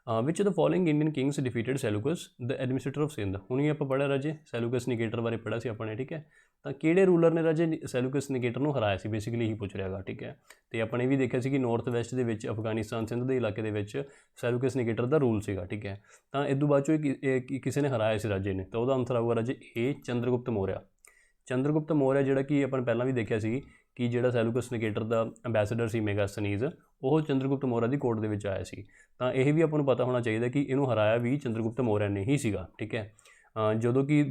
Which the following Indian kings defeated Seleucus the administrator of Sindh. ਹੁਣ ਹੀ ਆਪਾਂ ਪੜ੍ਹਿਆ ਰਾਜੇ ਸੈਲੂਕਸ ਨਿਕੇਟਰ ਬਾਰੇ ਪੜ੍ਹਿਆ ਸੀ ਆਪਾਂ ਨੇ। ਠੀਕ ਹੈ, ਤਾਂ ਕਿਹੜੇ ਰੂਲਰ ਨੇ ਰਾਜੇ ਸੈਲੂਕਸ ਨਿਕੇਟਰ ਨੂੰ ਹਰਾਇਆ ਸੀ, ਬੇਸਿਕਲੀ ਇਹੀ ਪੁੱਛ ਰਿਹਾ ਹੈਗਾ। ਠੀਕ ਹੈ, ਅਤੇ ਆਪਣੇ ਵੀ ਦੇਖਿਆ ਸੀ ਕਿ ਨਾਰਥ ਵੈਸਟ ਦੇ ਵਿੱਚ ਅਫਗਾਨਿਸਤਾਨ ਸਿੰਧ ਦੇ ਇਲਾਕੇ ਦੇ ਵਿੱਚ ਸੈਲੂਕਸ ਨਿਕੇਟਰ ਦਾ ਰੂਲ ਸੀਗਾ। ਠੀਕ ਹੈ, ਤਾਂ ਇਸ ਤੋਂ ਬਾਅਦ 'ਚੋਂ ਕਿਸੇ ਨੇ ਹਰਾਇਆ ਸੀ ਰਾਜੇ ਨੇ, ਤਾਂ ਉਹਦਾ ਆਨਸਰ ਆਊਗਾ ਰਾਜੇ ਇਹ ਚੰਦਰਗੁਪਤ ਮੌਰਿਆ। ਚੰਦਰਗੁਪਤ ਮੌਰਿਆ ਜਿਹੜਾ ਕਿ ਆਪਾਂ ਪਹਿਲਾਂ ਵੀ ਦੇਖਿਆ ਸੀ ਕਿ ਜਿਹੜਾ ਸੈਲੂਕਸ ਨਿਕੇਟਰ ਦਾ ਅੰਬੈਸਡਰ ਸੀ ਮੈਗਾਸਥਨੀਜ਼, ਉਹ ਚੰਦਰਗੁਪਤ ਮੌਰਿਆ ਦੀ ਕੋਰਟ ਦੇ ਵਿੱਚ ਆਇਆ ਸੀ। ਤਾਂ ਇਹ ਵੀ ਆਪਾਂ ਨੂੰ ਪਤਾ ਹੋਣਾ ਚਾਹੀਦਾ ਕਿ ਇਹਨੂੰ ਹਰਾਇਆ ਵੀ ਚੰਦਰਗੁਪਤ ਮੌਰਿਆ ਨੇ ਹੀ ਸੀਗਾ। ਠੀਕ ਹੈ, ਜਦੋਂ ਕਿ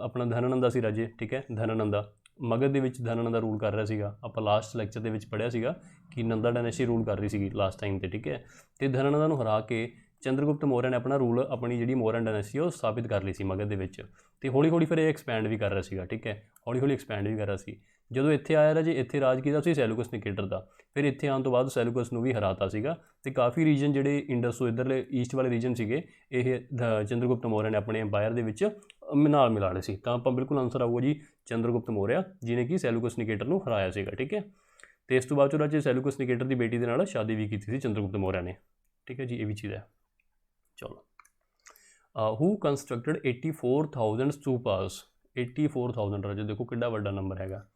ਆਪਣਾ ਧਨਨੰਦਾ ਸੀ ਰਾਜੇ। ਠੀਕ ਹੈ, ਧਨਨੰਦਾ ਮਗਧ ਦੇ ਵਿੱਚ ਧਨਨੰਦਾ ਰੂਲ ਕਰ ਰਿਹਾ ਸੀਗਾ। ਆਪਾਂ ਲਾਸਟ ਲੈਕਚਰ ਦੇ ਵਿੱਚ ਪੜ੍ਹਿਆ ਸੀਗਾ ਕਿ ਨੰਦਾ ਡਾਇਨੈਸਟੀ ਰੂਲ ਕਰ ਰਹੀ ਸੀਗੀ ਲਾਸਟ ਟਾਈਮ 'ਤੇ। ਠੀਕ ਹੈ, ਅਤੇ ਧਨਨੰਦਾ ਨੂੰ ਹਰਾ ਕੇ ਚੰਦਰਗੁਪਤ ਮੌਰਿਆ ਨੇ ਆਪਣਾ ਰੂਲ, ਆਪਣੀ ਜਿਹੜੀ ਮੌਰਿਅਨ ਡਾਇਨੈਸਟੀ ਉਹ ਸਥਾਪਿਤ ਕਰ ਲਈ ਸੀ ਮਗਧ ਦੇ ਵਿੱਚ। ਅਤੇ ਹੌਲੀ ਹੌਲੀ ਫਿਰ ਇਹ ਐਕਸਪੈਂਡ ਵੀ ਕਰ ਰਿਹਾ ਸੀਗਾ। ਠੀਕ ਹੈ, ਹੌਲੀ ਹੌਲੀ ਐਕਸਪੈਂਡ ਵੀ ਕਰ ਰਿਹਾ ਸੀ। ਜਦੋਂ ਇੱਥੇ ਆਇਆ ਰਾਜੇ, ਇੱਥੇ ਰਾਜ ਕੀਤਾ ਸੀ ਸੈਲੂਕਸ ਨਿਕੇਟਰ ਦਾ। ਫਿਰ ਇੱਥੇ ਆਉਣ ਤੋਂ ਬਾਅਦ ਸੈਲੂਕਸ ਨੂੰ ਵੀ ਹਰਾਤਾ ਸੀਗਾ, ਅਤੇ ਕਾਫੀ ਰੀਜਨ ਜਿਹੜੇ ਇੰਡਸ ਤੋਂ ਇੱਧਰਲੇ ਈਸਟ ਵਾਲੇ ਰੀਜਨ ਸੀਗੇ, ਇਹ ਚੰਦਰਗੁਪਤ ਮੌਰਿਆ ਨੇ ਆਪਣੇ ਅੰਪਾਇਰ ਦੇ ਵਿੱਚ ਨਾਲ ਮਿਲਾ ਲਏ ਸੀ। ਤਾਂ ਆਪਾਂ ਬਿਲਕੁਲ ਆਨਸਰ ਆਊਗਾ ਜੀ ਚੰਦਰਗੁਪਤ ਮੌਰਿਆ, ਜਿਹਨੇ ਕਿ ਸੈਲੂਕਸ ਨਿਕੇਟਰ ਨੂੰ ਹਰਾਇਆ ਸੀਗਾ। ਠੀਕ ਹੈ, ਅਤੇ ਇਸ ਤੋਂ ਬਾਅਦ 'ਚੋਂ ਰਾਜੇ ਸੈਲੂਕਸ ਨਿਕੇਟਰ ਦੀ ਬੇਟੀ ਦੇ ਨਾਲ ਸ਼ਾਦੀ ਵੀ ਕੀਤੀ ਸੀ ਚੰਦਰਗੁਪਤ ਮੌਰਿਆ ਨੇ। ਠੀਕ ਹੈ ਜੀ, ਇਹ ਵੀ ਚੀਜ਼ ਹੈ। ਚਲੋ, ਹੂ ਕੰਸਟਰਕਟਡ 84,000 ਸਤੂਪਾਸ। 84,000 ਰਾਜੇ ਦੇਖੋ ਕਿੱਡਾ ਵੱਡਾ ਨੰਬਰ ਹੈਗਾ।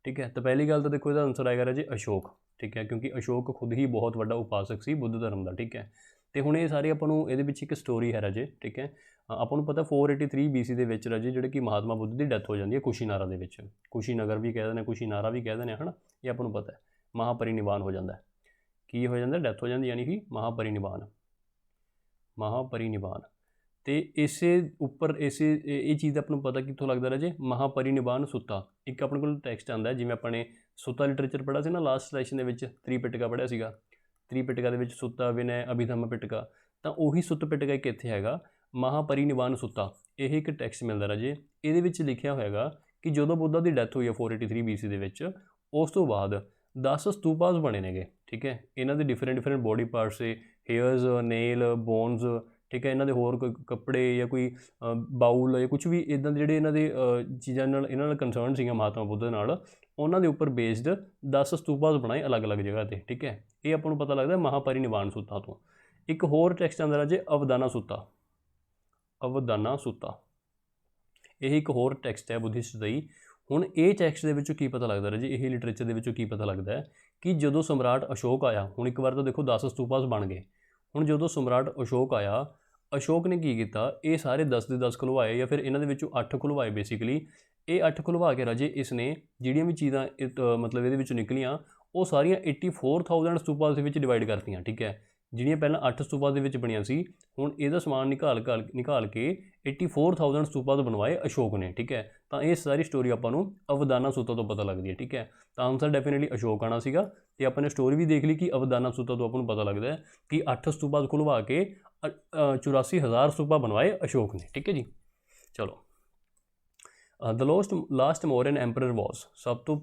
ਠੀਕ ਹੈ, ਤਾਂ ਪਹਿਲੀ ਗੱਲ ਤਾਂ ਦੇਖੋ ਇਹਦਾ ਆਨਸਰ ਆਏਗਾ ਰਾਜੇ ਅਸ਼ੋਕ। ਠੀਕ ਹੈ, ਕਿਉਂਕਿ ਅਸ਼ੋਕ ਖੁਦ ਹੀ ਬਹੁਤ ਵੱਡਾ ਉਪਾਸਕ ਸੀ ਬੁੱਧ ਧਰਮ ਦਾ। ਠੀਕ ਹੈ, ਤੇ ਹੁਣ ਇਹ ਸਾਰੇ ਆਪਾਂ ਨੂੰ ਇਹਦੇ ਵਿੱਚ ਇੱਕ ਸਟੋਰੀ ਹੈ ਰਾਜੇ, ਠੀਕ ਹੈ। ਆਪਾਂ ਨੂੰ ਪਤਾ 483 BC ਦੇ ਵਿੱਚ ਰਾਜੇ ਜਿਹੜੇ ਕਿ ਮਹਾਤਮਾ ਬੁੱਧ ਦੀ ਡੈਥ ਹੋ ਜਾਂਦੀ ਹੈ ਕੁਸ਼ੀਨਾਰਾ ਦੇ ਵਿੱਚ, ਕੁਸ਼ੀਨਗਰ ਵੀ ਕਹਿ ਦਿੰਦੇ ਨੇ, ਕੁਸ਼ੀਨਾਰਾ ਵੀ ਕਹਿ ਦਿੰਦੇ, ਹੈ ਨਾ, ਇਹ ਆਪਾਂ ਨੂੰ ਪਤਾ ਹੈ। ਮਹਾਪਰਿਨਿਰਵਾਣ ਹੋ ਜਾਂਦਾ, ਕੀ ਹੋ ਜਾਂਦਾ, ਡੈਥ ਹੋ ਜਾਂਦੀ, ਯਾਨੀ ਕਿ ਮਹਾਪਰਿਨਿਰਵਾਣ, ਮਹਾਪਰਿਨਿਰਵਾਣ। ਤੇ ਇਸੇ ਉੱਪਰ ਇਸੇ ਇਹ ਚੀਜ਼ ਦਾ ਆਪਾਂ ਨੂੰ ਪਤਾ ਕਿੱਥੋਂ ਲੱਗਦਾ ਰਾਜੇ, ਮਹਾਪਰਿਨਿਰਵਾਣ ਸੁੱਤਾ। ਇੱਕ ਆਪਣੇ ਕੋਲ ਟੈਕਸਟ ਆਉਂਦਾ, ਜਿਵੇਂ ਆਪਾਂ ਨੇ ਸੁੱਤਾ ਲਿਟਰੇਚਰ ਪੜ੍ਹਿਆ ਸੀ ਨਾ ਲਾਸਟ ਸੈਸ਼ਨ ਦੇ ਵਿੱਚ, ਤ੍ਰਿਪਿਟਕਾ ਪੜ੍ਹਿਆ ਸੀਗਾ, ਤ੍ਰਿਪਿਟਕਾ ਦੇ ਵਿੱਚ ਸੁੱਤਾ, ਵਿਨੈ, ਅਭਿਧੰਮ ਪਿਟਕਾ, ਤਾਂ ਉਹੀ ਸੁੱਤ ਪਿਟਕਾ ਇੱਕ ਇੱਥੇ ਹੈਗਾ, ਮਹਾਪਰਿਨਿਰਵਾਣ ਸੁੱਤਾ। ਇਹ ਇੱਕ ਟੈਕਸਟ ਮਿਲਦਾ ਰਾਜੇ, ਇਹਦੇ ਵਿੱਚ ਲਿਖਿਆ ਹੋਏਗਾ ਕਿ ਜਦੋਂ ਬੁੱਧਾ ਦੀ ਡੈਥ ਹੋਈ ਹੈ 483 BC ਦੇ ਵਿੱਚ, ਉਸ ਤੋਂ ਬਾਅਦ 10 ਸਤੂਪਾਸ ਬਣੇ ਨੇਗੇ, ਠੀਕ ਹੈ। ਇਹਨਾਂ ਦੇ ਡਿਫਰੈਂਟ ਬੋਡੀ ਪਾਰਟਸ ਏ, ਹੇਅਰਸ, ਨੇਲ, ਬੋਨਸ, ਠੀਕ ਹੈ। ਇਹਨਾਂ ਦੇ ਹੋਰ ਕੋਈ ਕੱਪੜੇ ਜਾਂ ਕੋਈ ਬਾਊਲ ਜਾਂ ਕੁਛ ਵੀ ਇੱਦਾਂ ਦੇ ਜਿਹੜੇ ਇਹਨਾਂ ਦੇ ਚੀਜ਼ਾਂ ਨਾਲ ਇਹਨਾਂ ਨਾਲ ਕੰਸਰਨ ਸੀਗਾ ਮਹਾਤਮਾ ਬੁੱਧ ਨਾਲ, ਉਹਨਾਂ ਦੇ ਉੱਪਰ ਬੇਸਡ 10 ਸਤੂਪਾਸ ਬਣਾਏ ਅਲੱਗ-ਅਲੱਗ ਜਗ੍ਹਾ 'ਤੇ, ਠੀਕ ਹੈ। ਇਹ ਆਪਾਂ ਨੂੰ ਪਤਾ ਲੱਗਦਾ ਮਹਾਪਰਿਨਿਰਵਾਣ ਸੁੱਤਾ ਤੋਂ। ਇੱਕ ਹੋਰ ਟੈਕਸਟ ਆਉਂਦਾ ਰਾਜੇ ਅਵਦਾਨਾ ਸੁੱਤਾ, ਅਵਦਾਨਾ ਸੁੱਤਾ, ਇਹ ਇੱਕ ਹੋਰ ਟੈਕਸਟ ਹੈ ਬੁੱਧਿਸਟ ਦਾ ਹੀ। ਹੁਣ ਇਹ ਟੈਕਸਟ ਦੇ ਵਿੱਚੋਂ ਕੀ ਪਤਾ ਲੱਗਦਾ ਰਾਜੇ, ਇਹ ਲਿਟਰੇਚਰ ਦੇ ਵਿੱਚੋਂ ਕੀ ਪਤਾ ਲੱਗਦਾ ਹੈ ਕਿ ਜਦੋਂ ਸਮਰਾਟ ਅਸ਼ੋਕ ਆਇਆ, ਹੁਣ ਇੱਕ ਵਾਰ ਤਾਂ ਦੇਖੋ 10 ਸਤੂਪਾਸ ਬਣ ਗਏ, ਹੁਣ ਜਦੋਂ ਸਮਰਾਟ ਅਸ਼ੋਕ ਆਇਆ, ਅਸ਼ੋਕ ਨੇ ਕੀ ਕੀਤਾ, ਇਹ ਸਾਰੇ 10 ਦੇ 10 ਖੁਲਵਾਏ, ਜਾਂ ਫਿਰ ਇਹਨਾਂ ਦੇ ਵਿੱਚੋਂ 8 ਖੁਲਵਾਏ ਬੇਸਿਕਲੀ। ਇਹ 8 ਖੁਲਵਾ ਕੇ ਰਾਜੇ ਇਸ ਨੇ ਜਿਹੜੀਆਂ ਵੀ ਚੀਜ਼ਾਂ ਮਤਲਬ ਇਹਦੇ ਵਿੱਚੋਂ ਨਿਕਲੀਆਂ, ਉਹ ਸਾਰੀਆਂ 84,000 ਸਤੂਪਾਸ ਦੇ ਵਿੱਚ ਡਿਵਾਈਡ ਕਰਤੀਆਂ, ਠੀਕ ਹੈ। ਜਿਹੜੀਆਂ ਪਹਿਲਾਂ 8 ਸਤੂਪਾਸ ਦੇ ਵਿੱਚ ਬਣੀਆਂ ਸੀ, ਹੁਣ ਇਹਦਾ ਸਮਾਨ ਨਿਕਾਲ ਕੇ 84,000 ਸਤੂਪਾਸ ਬਣਵਾਏ ਅਸ਼ੋਕ ਨੇ, ਠੀਕ ਹੈ। ਤਾਂ ਇਹ ਸਾਰੀ ਸਟੋਰੀ ਆਪਾਂ ਨੂੰ ਅਵਦਾਨਾ ਸੁੱਤਾ ਤੋਂ ਪਤਾ ਲੱਗਦੀ ਹੈ, ਠੀਕ ਹੈ। ਤਾਂ ਆਨਸਰ ਡੈਫੀਨੇਟਲੀ ਅਸ਼ੋਕ ਆਉਣਾ ਸੀਗਾ। ਤੇ ਆਪਾਂ ਨੇ ਸਟੋਰੀ ਵੀ ਦੇਖ ਲਈ ਕਿ ਅਵਦਾਨਾ ਸੁੱਤਾ ਤੋਂ ਆਪਾਂ ਨੂੰ ਪਤਾ ਲੱਗਦਾ ਹੈ ਕਿ 8 ਸਤੂਪਾਸ ਖੁਲਵਾ ਕੇ 84,000 ਸਤੂਪਾ ਬਣਵਾਏ ਅਸ਼ੋਕ ਨੇ, ਠੀਕ ਹੈ ਜੀ। ਚਲੋ, ਦ ਲਾਸਟ ਮੌਰੀਅਨ ਐਂਪਰਰ ਵਾਸ, ਸਭ ਤੋਂ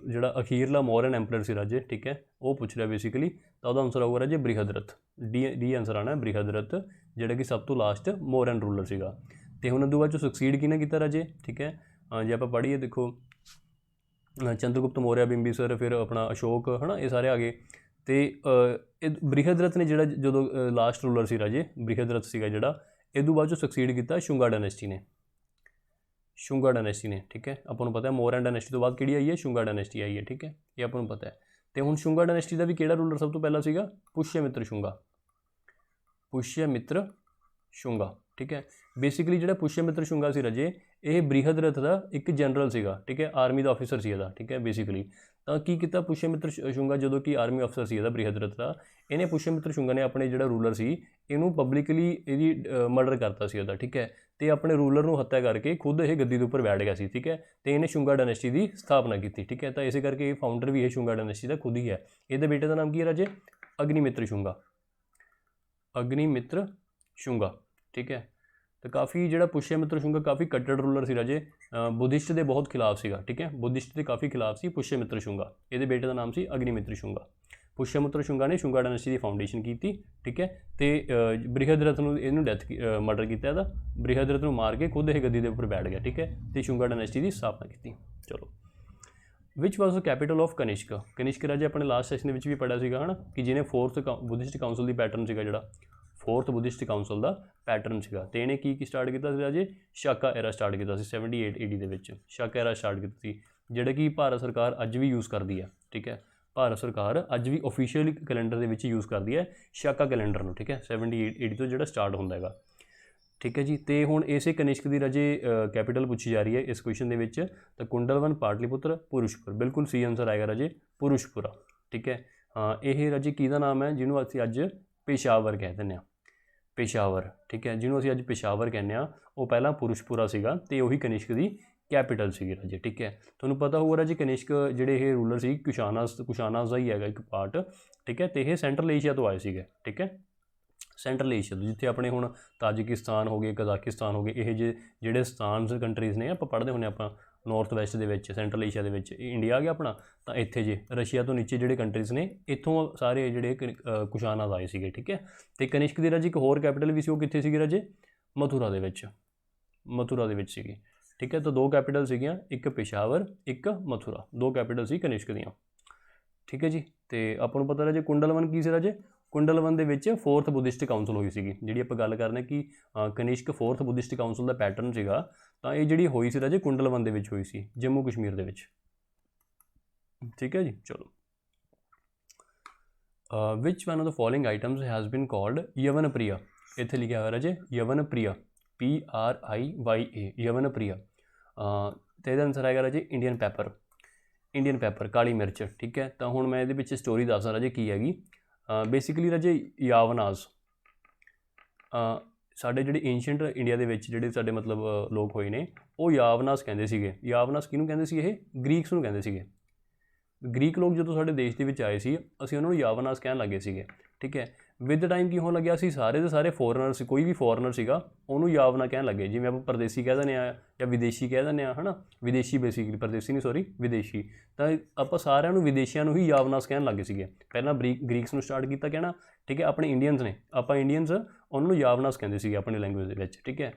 ਜਿਹੜਾ ਅਖੀਰਲਾ ਮੌਰੀਅਨ ਐਂਪਰਰ ਸੀ ਰਾਜੇ, ਠੀਕ ਹੈ, ਉਹ ਪੁੱਛ ਰਿਹਾ ਬੇਸਿਕਲੀ। ਤਾਂ ਉਹਦਾ ਆਨਸਰ ਆਊਗਾ ਰਾਜੇ ਬ੍ਰਿਹਦਰਥ, ਡੀ ਆਨਸਰ ਆਉਣਾ ਬ੍ਰਿਹਦਰਥ, ਜਿਹੜਾ ਕਿ ਸਭ ਤੋਂ ਲਾਸਟ ਮੌਰੀਅਨ ਰੂਲਰ ਸੀਗਾ। ਤੇ ਹੁਣ ਉਦੋਂ ਬਾਅਦ 'ਚੋਂ ਸਕਸੀਡ ਕਿਹਨੇ ਕੀਤਾ ਰਾਜੇ, ਠੀਕ ਹੈ। ਜੇ ਆਪਾਂ ਪੜ੍ਹੀਏ ਦੇਖੋ ਚੰਦਰਗੁਪਤ ਮੌਰਿਆ, ਬਿੰਬੀਸਰ, ਫਿਰ ਆਪਣਾ ਅਸ਼ੋਕ, ਹੈ ਨਾ, ਇਹ ਸਾਰੇ ਆ ਗਏ। ਤੇ ਇਹ ਬ੍ਰਿਹਦਰਥ ਨੇ ਜਿਹੜਾ ਜਦੋਂ ਲਾਸਟ ਰੂਲਰ ਸੀ ਰਾਜੇ, ਬ੍ਰਿਹਦਰਥ ਸੀਗਾ ਜਿਹੜਾ, ਇਹ ਤੋਂ ਬਾਅਦ 'ਚੋਂ ਸਕਸੀਡ ਕੀਤਾ ਸ਼ੁੰਗਾ ਡਾਇਨੈਸਟੀ ਨੇ, ਸ਼ੁੰਗਾ ਡਾਇਨੈਸਟੀ ਨੇ, ਠੀਕ ਹੈ। ਆਪਾਂ ਨੂੰ ਪਤਾ ਹੈ ਮੌਰੀਅਨ ਡਾਇਨੈਸਟੀ ਤੋਂ ਬਾਅਦ ਕਿਹੜੀ ਆਈ ਹੈ, ਸ਼ੁੰਗਾ ਡਾਇਨੈਸਟੀ ਆਈ ਹੈ, ਠੀਕ ਹੈ, ਇਹ ਆਪਾਂ ਨੂੰ ਪਤਾ ਹੈ। ਤੇ ਹੁਣ ਸ਼ੁੰਗਾ ਡਾਇਨੈਸਟੀ ਦਾ ਵੀ ਕਿਹੜਾ ਰੂਲਰ ਸਭ ਤੋਂ ਪਹਿਲਾਂ ਸੀਗਾ, ਪੁਸ਼ਯਮਿੱਤਰ ਸ਼ੁੰਗਾ, ਪੁਸ਼ਯਮਿੱਤਰ ਸ਼ੁੰਗਾ, ਠੀਕ ਹੈ। ਬੇਸਿਕਲੀ ਜਿਹੜਾ ਪੁਸ਼ਯਮਿੱਤਰ ਸ਼ੁੰਗਾ ਸੀ ਰਾਜੇ, ਇਹ ਬ੍ਰਿਹਦਰਥ ਦਾ ਇੱਕ ਜਨਰਲ ਸੀਗਾ, ਠੀਕ ਹੈ, ਆਰਮੀ ਦਾ ਆਫਿਸਰ ਸੀ ਇਹਦਾ, ਠੀਕ ਹੈ ਬੇਸਿਕਲੀ। ਤਾਂ ਕੀ ਕੀਤਾ ਪੁਸ਼ਯਮਿੱਤਰ ਸ਼ੁੰਗਾ, ਜਦੋਂ ਕਿ ਆਰਮੀ ਅਫਸਰ ਸੀ ਇਹਦਾ ਬ੍ਰਿਹਦਰਥ ਦਾ, ਇਹਨੇ ਪੁਸ਼ਯਮਿੱਤਰ ਸ਼ੁੰਗਾ ਨੇ ਆਪਣੇ ਜਿਹੜਾ ਰੂਲਰ ਸੀ ਇਹਨੂੰ ਪਬਲਿਕਲੀ ਇਹਦੀ ਮਰਡਰ ਕਰਤਾ ਸੀ ਇਹਦਾ, ਠੀਕ ਹੈ। ਤੇ ਆਪਣੇ ਰੂਲਰ ਨੂੰ ਹੱਤਿਆ ਕਰਕੇ ਖੁਦ ਇਹ ਗੱਦੀ ਦੇ ਉੱਪਰ ਬੈਠ ਗਿਆ ਸੀ, ਠੀਕ ਹੈ। ਤੇ ਇਹਨੇ ਸ਼ੁੰਗਾ ਡਾਇਨੈਸਟੀ ਦੀ ਸਥਾਪਨਾ ਕੀਤੀ, ਠੀਕ ਹੈ। ਤਾਂ ਇਸੇ ਕਰਕੇ ਇਹ ਫਾਊਂਡਰ ਵੀ ਇਹ ਸ਼ੁੰਗਾ ਡਾਇਨੈਸਟੀ ਦਾ ਖੁਦ ਹੀ ਹੈ। ਇਹਦੇ ਬੇਟੇ ਦਾ ਨਾਮ ਕੀ ਹੈ ਰਾਜੇ, ਅਗਨੀਮਿੱਤਰ ਸ਼ੁੰਗਾ, ਅਗਨੀਮਿੱਤਰ ਸ਼ੁੰਗਾ, ਠੀਕ ਹੈ। ਤਾਂ ਕਾਫੀ ਜਿਹੜਾ ਪੁਸ਼ਯਮਿੱਤਰ ਸ਼ੁੰਗਾ ਕਾਫੀ ਕੱਟੜ ਰੂਲਰ ਸੀ ਰਾਜੇ, ਬੁੱਧਿਸਟ ਦੇ ਬਹੁਤ ਖਿਲਾਫ ਸੀਗਾ, ਠੀਕ ਹੈ, ਬੁੱਧਿਸਟ ਦੇ ਕਾਫੀ ਖਿਲਾਫ ਸੀ ਪੁਸ਼ਯਮਿੱਤਰ ਸ਼ੁੰਗਾ। ਇਹਦੇ ਬੇਟੇ ਦਾ ਨਾਮ ਸੀ ਅਗਨੀਮਿੱਤਰ ਸ਼ੁੰਗਾ। ਪੁਸ਼ਯਮਿੱਤਰ ਸ਼ੁੰਗਾ ਨੇ ਸ਼ੁੰਗਾ ਡਾਇਨੈਸਟੀ ਦੀ ਫਾਊਂਡੇਸ਼ਨ ਕੀਤੀ, ਠੀਕ ਹੈ। ਤੇ ਬ੍ਰਿਹਦਰਥ ਨੂੰ ਇਹਨੂੰ ਮਰਡਰ ਕੀਤਾ ਇਹਦਾ, ਬ੍ਰਿਹਦਰਥ ਨੂੰ ਮਾਰ ਕੇ ਖੁਦ ਇਹ ਗੱਦੀ ਦੇ ਉੱਪਰ ਬੈਠ ਗਿਆ, ਠੀਕ ਹੈ। ਤੇ ਸ਼ੁੰਗਾ ਡਾਇਨੈਸਟੀ ਦੀ ਸਥਾਪਨਾ ਕੀਤੀ। ਚਲੋ, ਵਿਚ ਵਾਸ ਦ ਕੈਪੀਟਲ ਆਫ ਕਨਿਸ਼ਕ, ਕਨਿਸ਼ਕ ਰਾਜੇ ਆਪਣੇ ਲਾਸਟ ਸੈਸ਼ਨ ਦੇ ਵਿੱਚ ਵੀ ਪੜ੍ਹਿਆ ਸੀਗਾ, ਹੈ ਨਾ, ਕਿ ਜਿਹਨੇ 4th ਬੁੱਧਿਸਟ ਕਾਊਂਸਲ ਦੀ ਪੈਟਰਨ ਸੀਗਾ, ਜਿਹੜਾ 4th ਬੁੱਧਿਸਟ ਕਾਊਂਸਲ ਦਾ ਪੈਟਰਨ ਸੀਗਾ। ਤੇ ਇਹਨੇ ਕੀ ਸਟਾਰਟ ਕੀਤਾ ਸੀ ਰਾਜੇ, ਸ਼ਾਕਾ ਐਰਾ ਸਟਾਰਟ ਕੀਤਾ ਸੀ 78 AD ਦੇ ਵਿੱਚ, ਸ਼ਾਕਾ ਐਰਾ ਸਟਾਰਟ ਕੀਤੀ ਸੀ, ਜਿਹੜਾ ਕਿ ਭਾਰਤ ਸਰਕਾਰ ਅੱਜ ਵੀ ਯੂਜ਼ ਕਰਦੀ ਹੈ, ਠੀਕ ਹੈ। ਭਾਰਤ ਸਰਕਾਰ ਅੱਜ ਵੀ ਓਫੀਸ਼ੀਅਲ ਕੈਲੰਡਰ ਦੇ ਵਿੱਚ ਯੂਜ਼ ਕਰਦੀ ਹੈ ਸ਼ਾਕਾ ਕੈਲੰਡਰ ਨੂੰ, ਠੀਕ ਹੈ, 78 AD ਤੋਂ ਜਿਹੜਾ ਸਟਾਰਟ ਹੁੰਦਾ ਹੈਗਾ, ਠੀਕ ਹੈ ਜੀ। ਤੇ ਹੁਣ ਇਸੇ ਕਨਿਸ਼ਕ ਦੀ ਰਾਜੇ ਕੈਪੀਟਲ ਪੁੱਛੀ ਜਾ ਰਹੀ ਹੈ ਇਸ ਕੁਐਸਚਨ ਦੇ ਵਿੱਚ। ਤਾਂ ਕੁੰਡਲਵਨ, ਪਾਟਲੀਪੁੱਤਰ, ਪੁਰੁਸ਼ਪੁਰ, ਬਿਲਕੁਲ ਸੀ ਆਨਸਰ ਆਏਗਾ ਰਾਜੇ ਪੁਰੁਸ਼ਪੁਰਾ, ਠੀਕ ਹੈ। ਹਾਂ, ਇਹ ਰਾਜੇ ਕਿਹਦਾ ਨਾਮ ਹੈ ਜਿਹਨੂੰ ਅਸੀਂ ਅੱਜ ਪੇਸ਼ਾਵਰ ਕਹਿ ਦਿੰਦੇ ਹਾਂ, ਪੇਸ਼ਾਵਰ, ਠੀਕ ਹੈ, ਜਿਹਨੂੰ ਅਸੀਂ ਅੱਜ ਪੇਸ਼ਾਵਰ ਕਹਿੰਦੇ ਹਾਂ, ਉਹ ਪਹਿਲਾਂ ਪੁਰੁਸ਼ਪੁਰਾ ਸੀਗਾ ਤੇ ਉਹੀ ਕਨਿਸ਼ਕ ਦੀ ਕੈਪੀਟਲ ਸੀਗੀ ਰਾਜੇ, ਠੀਕ ਹੈ। ਤੁਹਾਨੂੰ ਪਤਾ ਹੋਊਗਾ ਰਾਜੇ ਕਨਿਸ਼ਕ ਜਿਹੜੇ ਇਹ ਰੂਲਰ ਸੀ ਕੁਸ਼ਾਨਾਸ ਦਾ ਹੀ ਹੈਗਾ ਇੱਕ ਪਾਰਟ, ਠੀਕ ਹੈ। ਤੇ ਇਹ ਸੈਂਟਰਲ ਏਸ਼ੀਆ ਤੋਂ ਆਏ ਸੀਗੇ, ਠੀਕ ਹੈ, ਸੈਂਟਰਲ ਏਸ਼ੀਆ ਤੋਂ, ਜਿੱਥੇ ਆਪਣੇ ਹੁਣ ਤਾਜਿਕਿਸਤਾਨ ਹੋ ਗਏ, ਕਜ਼ਾਕਿਸਤਾਨ ਹੋ ਗਏ, ਇਹ ਜਿਹੜੇ ਸਥਾਨਸ ਕੰਟਰੀਜ਼ ਨੇ ਆਪਾਂ ਪੜ੍ਹਦੇ ਹੁੰਦੇ ਆਪਾਂ ਨੌਰਥ ਵੈਸਟ ਦੇ ਵਿੱਚ, ਸੈਂਟਰਲ ਏਸ਼ੀਆ ਦੇ ਵਿੱਚ, ਇੰਡੀਆ ਆ ਗਿਆ ਆਪਣਾ। ਤਾਂ ਇੱਥੇ ਜੇ ਰਸ਼ੀਆ ਤੋਂ ਨੀਚੇ ਜਿਹੜੇ ਕੰਟਰੀਜ਼ ਨੇ, ਇੱਥੋਂ ਸਾਰੇ ਜਿਹੜੇ ਕੁਸ਼ਾਨਾਸ ਆਏ ਸੀਗੇ, ਠੀਕ ਹੈ। ਤੇ ਕਨਿਸ਼ਕ ਦੀ ਰਾਜੇ ਇੱਕ ਹੋਰ ਕੈਪੀਟਲ ਵੀ ਸੀ, ਉਹ ਕਿੱਥੇ ਸੀਗੀ ਰਾਜੇ, ਮਥੁਰਾ ਦੇ ਵਿੱਚ, ਮਥੁਰਾ ਦੇ ਵਿੱਚ ਸੀਗੀ, ਠੀਕ ਹੈ। ਤਾਂ 2 ਕੈਪੀਟਲ ਸੀਗੀਆਂ, ਇੱਕ ਪੇਸ਼ਾਵਰ, ਇੱਕ ਮਥੁਰਾ, 2 ਕੈਪੀਟਲ ਸੀ ਕਨਿਸ਼ਕ ਦੀਆਂ, ਠੀਕ ਹੈ ਜੀ। ਤੇ ਆਪਾਂ ਨੂੰ ਪਤਾ ਰਾਜੇ ਕੁੰਡਲਵਨ ਕੀ ਸੀ ਰਾਜੇ, ਕੁੰਡਲਵਨ ਦੇ ਵਿੱਚ 4th ਬੁੱਧਿਸਟ ਕਾਊਂਸਲ ਹੋਈ ਸੀਗੀ, ਜਿਹੜੀ ਆਪਾਂ ਗੱਲ ਕਰਦੇ ਕਿ ਕਨਿਸ਼ਕ 4th ਬੁੱਧਿਸਟ ਕਾਊਂਸਲ ਦਾ ਪੈਟਰਨ ਸੀਗਾ। ਤਾਂ ਇਹ ਜਿਹੜੀ ਹੋਈ ਸੀ ਰਾਜੇ ਕੁੰਡਲਵਨ ਦੇ ਵਿੱਚ ਹੋਈ ਸੀ, ਜੰਮੂ ਕਸ਼ਮੀਰ ਦੇ ਵਿੱਚ, ਠੀਕ ਹੈ ਜੀ। ਚਲੋ, which one of the following items has been called Yavan Priya. ਇੱਥੇ ਲਿਖਿਆ ਹੋਇਆ ਰਾਜੇ ਯਵਨ ਪ੍ਰਿਆ, PRIYA, ਯਵਨ ਪ੍ਰਿਆ। ਅਤੇ ਇਹਦਾ ਆਨਸਰ ਆਏਗਾ ਰਾਜੇ ਇੰਡੀਅਨ ਪੈਪਰ, ਇੰਡੀਅਨ ਪੈਪਰ, ਕਾਲੀ ਮਿਰਚ। ਠੀਕ ਹੈ, ਤਾਂ ਹੁਣ ਮੈਂ ਇਹਦੇ ਵਿੱਚ ਸਟੋਰੀ ਦੱਸਦਾ ਰਾਜੇ ਕੀ ਹੈਗੀ। ਬੇਸਿਕਲੀ ਰਾਜੇ ਯਾਵਨਾਸ ਸਾਡੇ ਜਿਹੜੇ ਏਂਸ਼ੀਅੰਟ ਇੰਡੀਆ ਦੇ ਵਿੱਚ ਜਿਹੜੇ ਸਾਡੇ ਮਤਲਬ ਲੋਕ ਹੋਏ ਨੇ ਉਹ ਯਾਵਨਾਸ ਕਹਿੰਦੇ ਸੀਗੇ। ਯਾਵਨਾਸ ਕਿਹਨੂੰ ਕਹਿੰਦੇ ਸੀ? ਇਹ ਗ੍ਰੀਕਸ ਨੂੰ ਕਹਿੰਦੇ ਸੀਗੇ। ਗ੍ਰੀਕ ਲੋਕ ਜਦੋਂ ਸਾਡੇ ਦੇਸ਼ ਦੇ ਵਿੱਚ ਆਏ ਸੀ ਅਸੀਂ ਉਹਨਾਂ ਨੂੰ ਯਾਵਨਾਸ ਕਹਿਣ ਲੱਗੇ ਸੀਗੇ। ਠੀਕ ਹੈ, ਵਿਦ ਟਾਈਮ ਕੀ ਹੋਣ ਲੱਗਿਆ ਸੀ, ਸਾਰੇ ਦੇ ਸਾਰੇ ਫੋਰਨਰ ਸੀ, ਕੋਈ ਵੀ ਫੋਰਨਰ ਸੀਗਾ ਉਹਨੂੰ ਯਾਵਨਾ ਕਹਿਣ ਲੱਗੇ। ਜਿਵੇਂ ਆਪਾਂ ਪਰਦੇਸੀ ਕਹਿ ਦਿੰਦੇ ਹਾਂ ਜਾਂ ਵਿਦੇਸ਼ੀ ਕਹਿ ਦਿੰਦੇ ਹਾਂ, ਹੈ ਨਾ, ਵਿਦੇਸ਼ੀ ਬੇਸਿਕਲੀ, ਪਰਦੇਸੀ ਨਹੀਂ ਸੌਰੀ ਵਿਦੇਸ਼ੀ। ਤਾਂ ਆਪਾਂ ਸਾਰਿਆਂ ਨੂੰ ਵਿਦੇਸ਼ੀਆਂ ਨੂੰ ਹੀ ਯਾਵਨਾਸ ਕਹਿਣ ਲੱਗੇ ਸੀਗੇ। ਪਹਿਲਾਂ ਗ੍ਰੀਕਸ ਨੂੰ ਸਟਾਰਟ ਕੀਤਾ ਕਹਿਣਾ। ਠੀਕ ਹੈ, ਆਪਣੇ ਇੰਡੀਅਨਸ ਨੇ, ਆਪਾਂ ਇੰਡੀਅਨਸ ਉਹਨਾਂ ਨੂੰ ਯਾਵਨਾਸ ਕਹਿੰਦੇ ਸੀਗੇ ਆਪਣੀ ਲੈਂਗੁਏਜ ਦੇ ਵਿੱਚ। ਠੀਕ ਹੈ,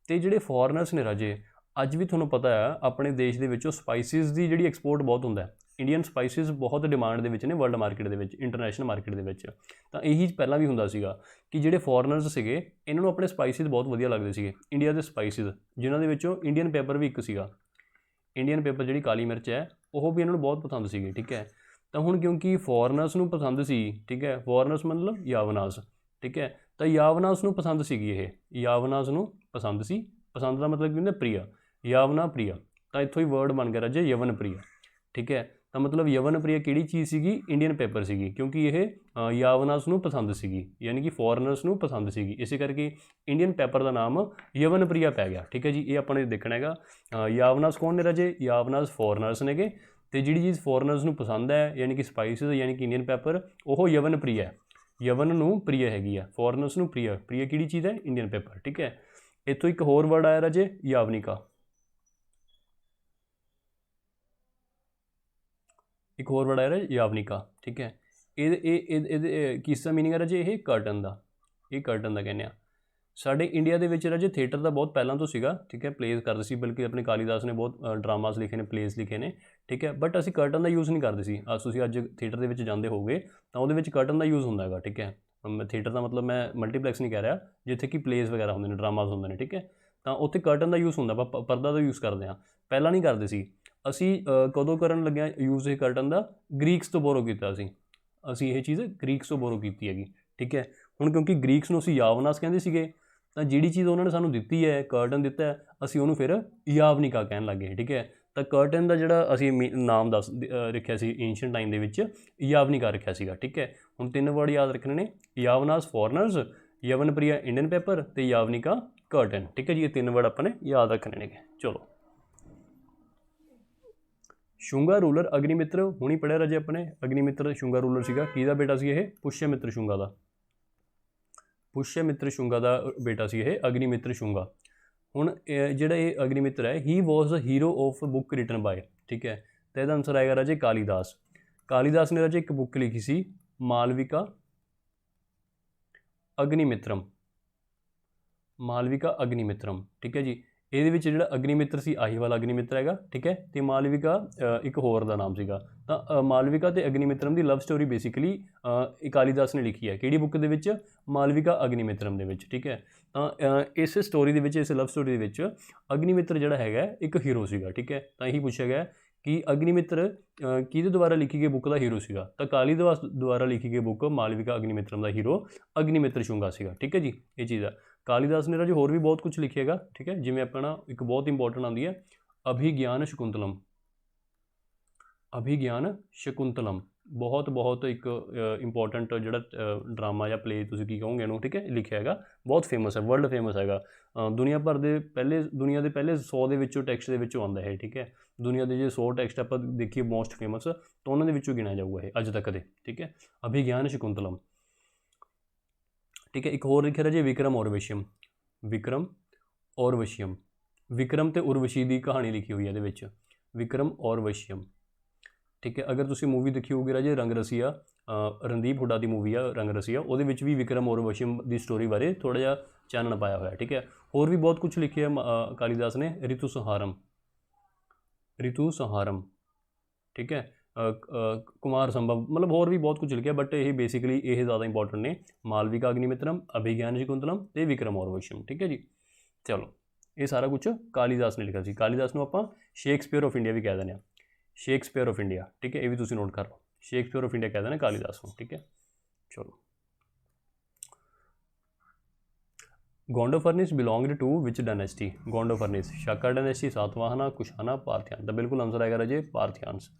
ਅਤੇ ਜਿਹੜੇ ਫੋਰਨਰਸ ਨੇ ਰਾਜੇ ਅੱਜ ਵੀ ਤੁਹਾਨੂੰ ਪਤਾ ਹੈ ਆਪਣੇ ਦੇਸ਼ ਦੇ ਵਿੱਚੋਂ ਸਪਾਈਸਿਸ ਦੀ ਜਿਹੜੀ ਐਕਸਪੋਰਟ ਬਹੁਤ ਹੁੰਦਾ। ਇੰਡੀਅਨ ਸਪਾਈਸਿਸ ਬਹੁਤ ਡਿਮਾਂਡ ਦੇ ਵਿੱਚ ਨੇ ਵਰਲਡ ਮਾਰਕੀਟ ਦੇ ਵਿੱਚ, ਇੰਟਰਨੈਸ਼ਨਲ ਮਾਰਕੀਟ ਦੇ ਵਿੱਚ। ਤਾਂ ਇਹੀ ਪਹਿਲਾਂ ਵੀ ਹੁੰਦਾ ਸੀਗਾ ਕਿ ਜਿਹੜੇ ਫੋਰਨਰਸ ਸੀਗੇ ਇਹਨਾਂ ਨੂੰ ਆਪਣੇ ਸਪਾਈਸਿਸ ਬਹੁਤ ਵਧੀਆ ਲੱਗਦੇ ਸੀਗੇ, ਇੰਡੀਆ ਦੇ ਸਪਾਈਸਿਸ, ਜਿਨ੍ਹਾਂ ਦੇ ਵਿੱਚੋਂ ਇੰਡੀਅਨ ਪੈਪਰ ਵੀ ਇੱਕ ਸੀਗਾ। ਇੰਡੀਅਨ ਪੈਪਰ ਜਿਹੜੀ ਕਾਲੀ ਮਿਰਚ ਹੈ ਉਹ ਵੀ ਇਹਨਾਂ ਨੂੰ ਬਹੁਤ ਪਸੰਦ ਸੀਗੀ। ਠੀਕ ਹੈ, ਤਾਂ ਹੁਣ ਕਿਉਂਕਿ ਫੋਰਨਰਸ ਨੂੰ ਪਸੰਦ ਸੀ, ਠੀਕ ਹੈ, ਫੋਰਨਰਸ ਮਤਲਬ ਯਾਵਨਾਸ। ਠੀਕ ਹੈ, ਤਾਂ ਯਾਵਨਾਸ ਨੂੰ ਪਸੰਦ ਸੀਗੀ ਇਹ, ਯਾਵਨਾਸ ਨੂੰ ਪਸੰਦ ਸੀ। ਪਸੰਦ ਦਾ ਮਤਲਬ ਕੀ ਹੁੰਦਾ? ਪ੍ਰਿਆ, ਯਾਵਨਾ ਪ੍ਰਿਆ। ਤਾਂ ਇੱਥੋਂ ਹੀ ਵਰਡ ਬਣ ਗਿਆ ਰਾਜੇ ਯਵਨ ਪ੍ਰਿਆ। ਠੀਕ ਹੈ, ਤਾਂ ਮਤਲਬ ਯਵਨ ਪ੍ਰਿਆ ਕਿਹੜੀ ਚੀਜ਼ ਸੀਗੀ? ਇੰਡੀਅਨ ਪੈਪਰ ਸੀਗੀ, ਕਿਉਂਕਿ ਇਹ ਯਾਵਨਾਸ ਨੂੰ ਪਸੰਦ ਸੀਗੀ, ਯਾਨੀ ਕਿ ਫੋਰਨਰਸ ਨੂੰ ਪਸੰਦ ਸੀਗੀ। ਇਸੇ ਕਰਕੇ ਇੰਡੀਅਨ ਪੈਪਰ ਦਾ ਨਾਮ ਯਵਨ ਪ੍ਰਿਆ ਪੈ ਗਿਆ। ਠੀਕ ਹੈ ਜੀ, ਇਹ ਆਪਾਂ ਨੇ ਦੇਖਣਾ ਹੈਗਾ। ਯਾਵਨਾਸ ਕੌਣ ਨੇ ਰਾਜੇ? ਯਾਵਨਾਸ ਫੋਰਨਰਸ ਨੇਗੇ, ਅਤੇ ਜਿਹੜੀ ਚੀਜ਼ ਫੋਰਨਰਸ ਨੂੰ ਪਸੰਦ ਹੈ ਯਾਨੀ ਕਿ ਸਪਾਈਸਿਸ ਯਾਨੀ ਕਿ ਇੰਡੀਅਨ ਪੈਪਰ, ਉਹ ਯਵਨ ਪ੍ਰਿਆ, ਯਵਨ ਨੂੰ ਪ੍ਰਿਆ ਹੈਗੀ ਆ, ਫੋਰਨਰਸ ਨੂੰ ਪ੍ਰਿਆ। ਪ੍ਰਿਆ ਕਿਹੜੀ ਚੀਜ਼ ਹੈ? Indian paper. ਠੀਕ ਹੈ, ਇੱਥੋਂ ਇੱਕ ਹੋਰ ਵਰਡ ਆਇਆ ਰਾਜੇ ਯਾਵਨਿਕਾ। ਇੱਕ ਹੋਰ ਵਰਡ ਆਇਆ ਯਾਵਨਿਕਾ। ਠੀਕ ਹੈ, ਇਹਦੇ ਕਿਸ ਦਾ ਮੀਨਿੰਗ ਹੈ ਰਾਜੇ? ਇਹ ਕਰਟਨ ਦਾ, ਇਹ ਕਰਟਨ ਦਾ ਕਹਿੰਦੇ ਆ। ਸਾਡੇ ਇੰਡੀਆ ਦੇ ਵਿੱਚ ਰਾਜੇ ਥੀਏਟਰ ਦਾ ਬਹੁਤ ਪਹਿਲਾਂ ਤੋਂ ਸੀਗਾ। ਠੀਕ ਹੈ, ਪਲੇਜ਼ ਕਰਦੇ ਸੀ, ਬਲਕਿ ਆਪਣੇ ਕਾਲੀਦਾਸ ਨੇ ਬਹੁਤ ਡਰਾਮਾਸ ਲਿਖੇ ਨੇ, ਪਲੇਜ਼ ਲਿਖੇ ਨੇ। ਠੀਕ ਹੈ, ਬਟ ਅਸੀਂ ਕਰਟਨ ਦਾ ਯੂਜ਼ ਨਹੀਂ ਕਰਦੇ ਸੀ। ਤੁਸੀਂ ਅੱਜ ਥੀਏਟਰ ਦੇ ਵਿੱਚ ਜਾਂਦੇ ਹੋਗੇ ਤਾਂ ਉਹਦੇ ਵਿੱਚ ਕਰਟਨ ਦਾ ਯੂਜ਼ ਹੁੰਦਾ ਹੈਗਾ। ਠੀਕ ਹੈ, ਥੀਏਟਰ ਦਾ ਮਤਲਬ ਮੈਂ ਮਲਟੀਪਲੈਕਸ ਨਹੀਂ ਕਹਿ ਰਿਹਾ, ਜਿੱਥੇ ਕਿ ਪਲੇਜ਼ ਵਗੈਰਾ ਹੁੰਦੇ ਨੇ, ਡਰਾਮਾਸ ਹੁੰਦੇ ਨੇ। ਠੀਕ ਹੈ, ਤਾਂ ਉੱਥੇ ਕਰਟਨ ਦਾ ਯੂਜ਼ ਹੁੰਦਾ, ਆਪਾਂ ਪਰਦਾ ਦਾ ਯੂਜ਼ ਕਰਦੇ ਹਾਂ, ਪਹਿਲਾਂ ਨਹੀਂ ਕਰਦੇ ਸੀ। ਅਸੀਂ ਕਦੋਂ ਕਰਨ ਲੱਗਿਆ ਯੂਜ਼ ਇਹ ਕਰਟਨ ਦਾ? ਗ੍ਰੀਕਸ ਤੋਂ ਬੋਰੋ ਕੀਤਾ ਅਸੀਂ ਇਹ ਚੀਜ਼ ਗ੍ਰੀਕਸ ਤੋਂ ਬੋਰੋ ਕੀਤੀ ਹੈਗੀ। ਠੀਕ ਹੈ, ਹੁਣ ਕਿਉਂਕਿ ਗ੍ਰੀਕਸ ਨੂੰ ਅਸੀਂ ਯਾਵਨਾਸ ਕਹਿੰਦੇ ਸੀਗੇ, ਤਾਂ ਜਿਹੜੀ ਚੀਜ਼ ਉਹਨਾਂ ਨੇ ਸਾਨੂੰ ਦਿੱਤੀ ਹੈ, ਕਰਟਨ ਦਿੱਤਾ ਹੈ, ਅਸੀਂ ਉਹਨੂੰ ਫਿਰ ਯਾਵਨਿਕਾ ਕਹਿਣ ਲੱਗੇ। ਠੀਕ ਹੈ, ਤਾਂ ਕਰਟਨ ਦਾ ਜਿਹੜਾ ਅਸੀਂ ਨਾਮ ਰੱਖਿਆ ਸੀ ਏਂਸ਼ੀਅੰਟ ਟਾਈਮ ਦੇ ਵਿੱਚ, ਯਾਵਨਿਕਾ ਰੱਖਿਆ ਸੀਗਾ। ਠੀਕ ਹੈ, ਹੁਣ 3 ਵਰਡ ਯਾਦ ਰੱਖਣੇ ਨੇ, ਯਾਵਨਾਸ ਫੋਰਨਰਸ, ਯਵਨ ਪ੍ਰਿਆ ਇੰਡੀਅਨ ਪੈਪਰ, ਅਤੇ ਯਾਵਨਿਕਾ ਕਰਟਨ। ਠੀਕ ਹੈ ਜੀ, ਇਹ 3 ਵਰਡ ਆਪਾਂ ਨੇ ਯਾਦ ਰੱਖਣੇ ਨੇਗੇ। ਚਲੋ, ਸ਼ੁੰਗਾ ਰੂਲਰ ਅਗਨੀਮਿੱਤਰ ਹੁਣੀ ਪੜ੍ਹਿਆ ਰਾਜੇ ਆਪਣੇ। ਅਗਨੀਮਿੱਤਰ ਸ਼ੁੰਗਾ ਰੂਲਰ ਸੀਗਾ, ਕਿਹਦਾ ਬੇਟਾ ਸੀ ਇਹ? ਪੁਸ਼ਯਮਿੱਤਰ ਸ਼ੁੰਗਾ ਦਾ, ਪੁਸ਼ਯਮਿੱਤਰ ਸ਼ੁੰਗਾ ਦਾ ਬੇਟਾ ਸੀ ਇਹ ਅਗਨੀਮਿੱਤਰ ਸ਼ੁੰਗਾ। ਹੁਣ ਜਿਹੜਾ ਇਹ ਅਗਨੀਮਿੱਤਰ ਹੈ, he was a hero of book written by. ਠੀਕ ਹੈ, ਤਾਂ ਇਹਦਾ ਆਨਸਰ ਆਏਗਾ ਰਾਜੇ ਕਾਲੀਦਾਸ। ਕਾਲੀਦਾਸ ਨੇ ਰਾਜੇ ਇੱਕ ਬੁੱਕ ਲਿਖੀ ਸੀ ਮਾਲਵਿਕਾ ਅਗਨੀਮਿੱਤਰਮ, ਮਾਲਵਿਕਾ ਅਗਨੀਮਿੱਤਰਮ। ਠੀਕ ਹੈ ਜੀ, ਇਹਦੇ ਵਿੱਚ ਜਿਹੜਾ ਅਗਨੀਮਿੱਤਰ ਸੀ ਆਹੀ ਵਾਲਾ ਅਗਨੀਮਿੱਤਰ ਹੈਗਾ। ਠੀਕ ਹੈ, ਅਤੇ ਮਾਲਵਿਕਾ ਇੱਕ ਹੋਰ ਦਾ ਨਾਮ ਸੀਗਾ। ਤਾਂ ਮਾਲਵਿਕਾ ਅਤੇ ਅਗਨੀਮਿੱਤਰਮ ਦੀ ਲਵ ਸਟੋਰੀ ਬੇਸਿਕਲੀ ਕਾਲੀਦਾਸ ਨੇ ਲਿਖੀ ਹੈ। ਕਿਹੜੀ ਬੁੱਕ ਦੇ ਵਿੱਚ? ਮਾਲਵਿਕਾ ਅਗਨੀਮਿੱਤਰਮ ਦੇ ਵਿੱਚ। ਠੀਕ ਹੈ, ਤਾਂ ਇਸ ਸਟੋਰੀ ਦੇ ਵਿੱਚ, ਇਸ ਲਵ ਸਟੋਰੀ ਦੇ ਵਿੱਚ ਅਗਨੀਮਿੱਤਰ ਜਿਹੜਾ ਹੈਗਾ ਇੱਕ ਹੀਰੋ ਸੀਗਾ। ਠੀਕ ਹੈ, ਤਾਂ ਇਹੀ ਪੁੱਛਿਆ ਗਿਆ ਕਿ ਅਗਨੀਮਿੱਤਰ ਕਿਹਦੇ ਦੁਆਰਾ ਲਿਖੀ ਗਈ ਬੁੱਕ ਦਾ ਹੀਰੋ ਸੀਗਾ? ਤਾਂ ਕਾਲੀਦਾਸ ਦੁਆਰਾ ਲਿਖੀ ਗਈ ਬੁੱਕ ਮਾਲਵਿਕਾ ਅਗਨੀਮਿੱਤਰਮ ਦਾ ਹੀਰੋ ਅਗਨੀਮਿੱਤਰ ਸ਼ੁੰਗਾ ਸੀਗਾ। ਠੀਕ ਹੈ ਜੀ, ਇਹ ਚੀਜ਼ ਆ। ਕਾਲੀਦਾਸ ਨੇ ਰਾਜੇ ਹੋਰ ਵੀ ਬਹੁਤ ਕੁਝ ਲਿਖਿਆ। ਠੀਕ ਹੈ, ਜਿਵੇਂ ਆਪਣਾ ਇੱਕ ਬਹੁਤ ਇੰਪੋਰਟੈਂਟ ਆਉਂਦੀ ਹੈ ਅਭਿਗਿਆਨ ਸ਼ਕੁੰਤਲਮ, ਅਭਿਗਿਆਨ ਸ਼ਕੁੰਤਲਮ ਬਹੁਤ ਇੱਕ ਇੰਪੋਰਟੈਂਟ ਜਿਹੜਾ ਡਰਾਮਾ ਜਾਂ ਪਲੇ ਤੁਸੀਂ ਕੀ ਕਹੋਗੇ ਇਹਨੂੰ। ਠੀਕ ਹੈ, ਲਿਖਿਆ ਹੈਗਾ, ਬਹੁਤ ਫੇਮਸ ਹੈ, ਵਰਲਡ ਫੇਮਸ ਹੈਗਾ। ਦੁਨੀਆ ਭਰ ਦੇ ਦੁਨੀਆ ਦੇ ਪਹਿਲੇ 100 ਦੇ ਵਿੱਚੋਂ ਟੈਕਸਟ ਦੇ ਵਿੱਚੋਂ ਆਉਂਦਾ ਹੈ। ਠੀਕ ਹੈ, ਦੁਨੀਆ ਦੇ ਜੇ 100 ਟੈਕਸਟ ਆਪਾਂ ਦੇਖੀਏ ਮੋਸਟ ਫੇਮਸ, ਤਾਂ ਉਹਨਾਂ ਦੇ ਵਿੱਚੋਂ ਗਿਣਿਆ ਜਾਊਗਾ ਇਹ ਅੱਜ ਤੱਕ ਦੇ। ਠੀਕ ਹੈ, ਅਭਿਗਿਆਨ ਸ਼ਕੁੰਤਲਮ। ਠੀਕ ਹੈ, ਇੱਕ ਹੋਰ ਲਿਖਿਆ ਰਾਜੇ ਵਿਕਰਮ ਔਰਵਸ਼ੀਅਮ, ਵਿਕਰਮ ਔਰਵਸ਼ੀਅਮ, ਵਿਕਰਮ ਅਤੇ ਉਰਵਸ਼ੀ ਦੀ ਕਹਾਣੀ ਲਿਖੀ ਹੋਈ ਹੈ ਇਹਦੇ ਵਿੱਚ, ਵਿਕਰਮ ਔਰਵਸ਼ੀਅਮ। ਠੀਕ ਹੈ, ਅਗਰ ਤੁਸੀਂ ਮੂਵੀ ਦੇਖੀ ਹੋਊਗੀ ਰਾਜੇ ਰੰਗ ਰਸੀਆ, ਰਣਦੀਪ ਹੁੱਡਾ ਦੀ ਮੂਵੀ ਆ ਰੰਗ ਰਸੀਆ, ਉਹਦੇ ਵਿੱਚ ਵੀ ਵਿਕਰਮ ਔਰਵਸ਼ੀਅਮ ਦੀ ਸਟੋਰੀ ਬਾਰੇ ਥੋੜ੍ਹਾ ਜਿਹਾ ਚਾਨਣ ਪਾਇਆ ਹੋਇਆ। ਠੀਕ ਹੈ, ਹੋਰ ਵੀ ਬਹੁਤ ਕੁਛ ਲਿਖਿਆ ਕਾਲੀਦਾਸ ਨੇ, ਰਿਤੂ ਸੰਹਾਰਮ, ਰਿਤੂ ਸੰਹਾਰਮ। ਠੀਕ ਹੈ, ਕੁਮਾਰ ਸੰਭਵ, ਮਤਲਬ ਹੋਰ ਵੀ ਬਹੁਤ ਕੁਝ ਲਿਖਿਆ, ਬਟ ਇਹ ਬੇਸਿਕਲੀ ਇਹ ਜ਼ਿਆਦਾ ਇੰਪੋਰਟੈਂਟ ਨੇ, ਮਾਲਵਿਕਾ ਅਗਨੀਮਿੱਤਰਮ, ਅਭਿਗਿਆਨ ਸ਼ਕੁੰਤਲਮ ਅਤੇ ਵਿਕਰਮ ਔਰਵਸ਼ੀਅਮ। ਠੀਕ ਹੈ ਜੀ, ਚਲੋ, ਇਹ ਸਾਰਾ ਕੁਛ ਕਾਲੀਦਾਸ ਨੇ ਲਿਖਿਆ ਸੀ। ਕਾਲੀਦਾਸ ਨੂੰ ਆਪਾਂ ਸ਼ੇਕਸਪੀਅਰ ਆਫ ਇੰਡੀਆ ਵੀ ਕਹਿ ਦਿੰਦੇ ਹਾਂ, ਸ਼ੇਕਸਪੀਅਰ ਆਫ ਇੰਡੀਆ। ਠੀਕ ਹੈ, ਇਹ ਵੀ ਤੁਸੀਂ ਨੋਟ ਕਰ ਲਓ, ਸ਼ੇਕਸਪੀਅਰ ਆਫ ਇੰਡੀਆ ਕਹਿ ਦਿੰਦੇ ਕਾਲੀਦਾਸ ਨੂੰ। ਠੀਕ ਹੈ, चलो, Gondophernes belonged to which dynasty? Gondophernes Shaka dynasty, Satavahana, Kushana, Parthian. तो बिल्कुल आंसर आएगा राजे पार्थियानस।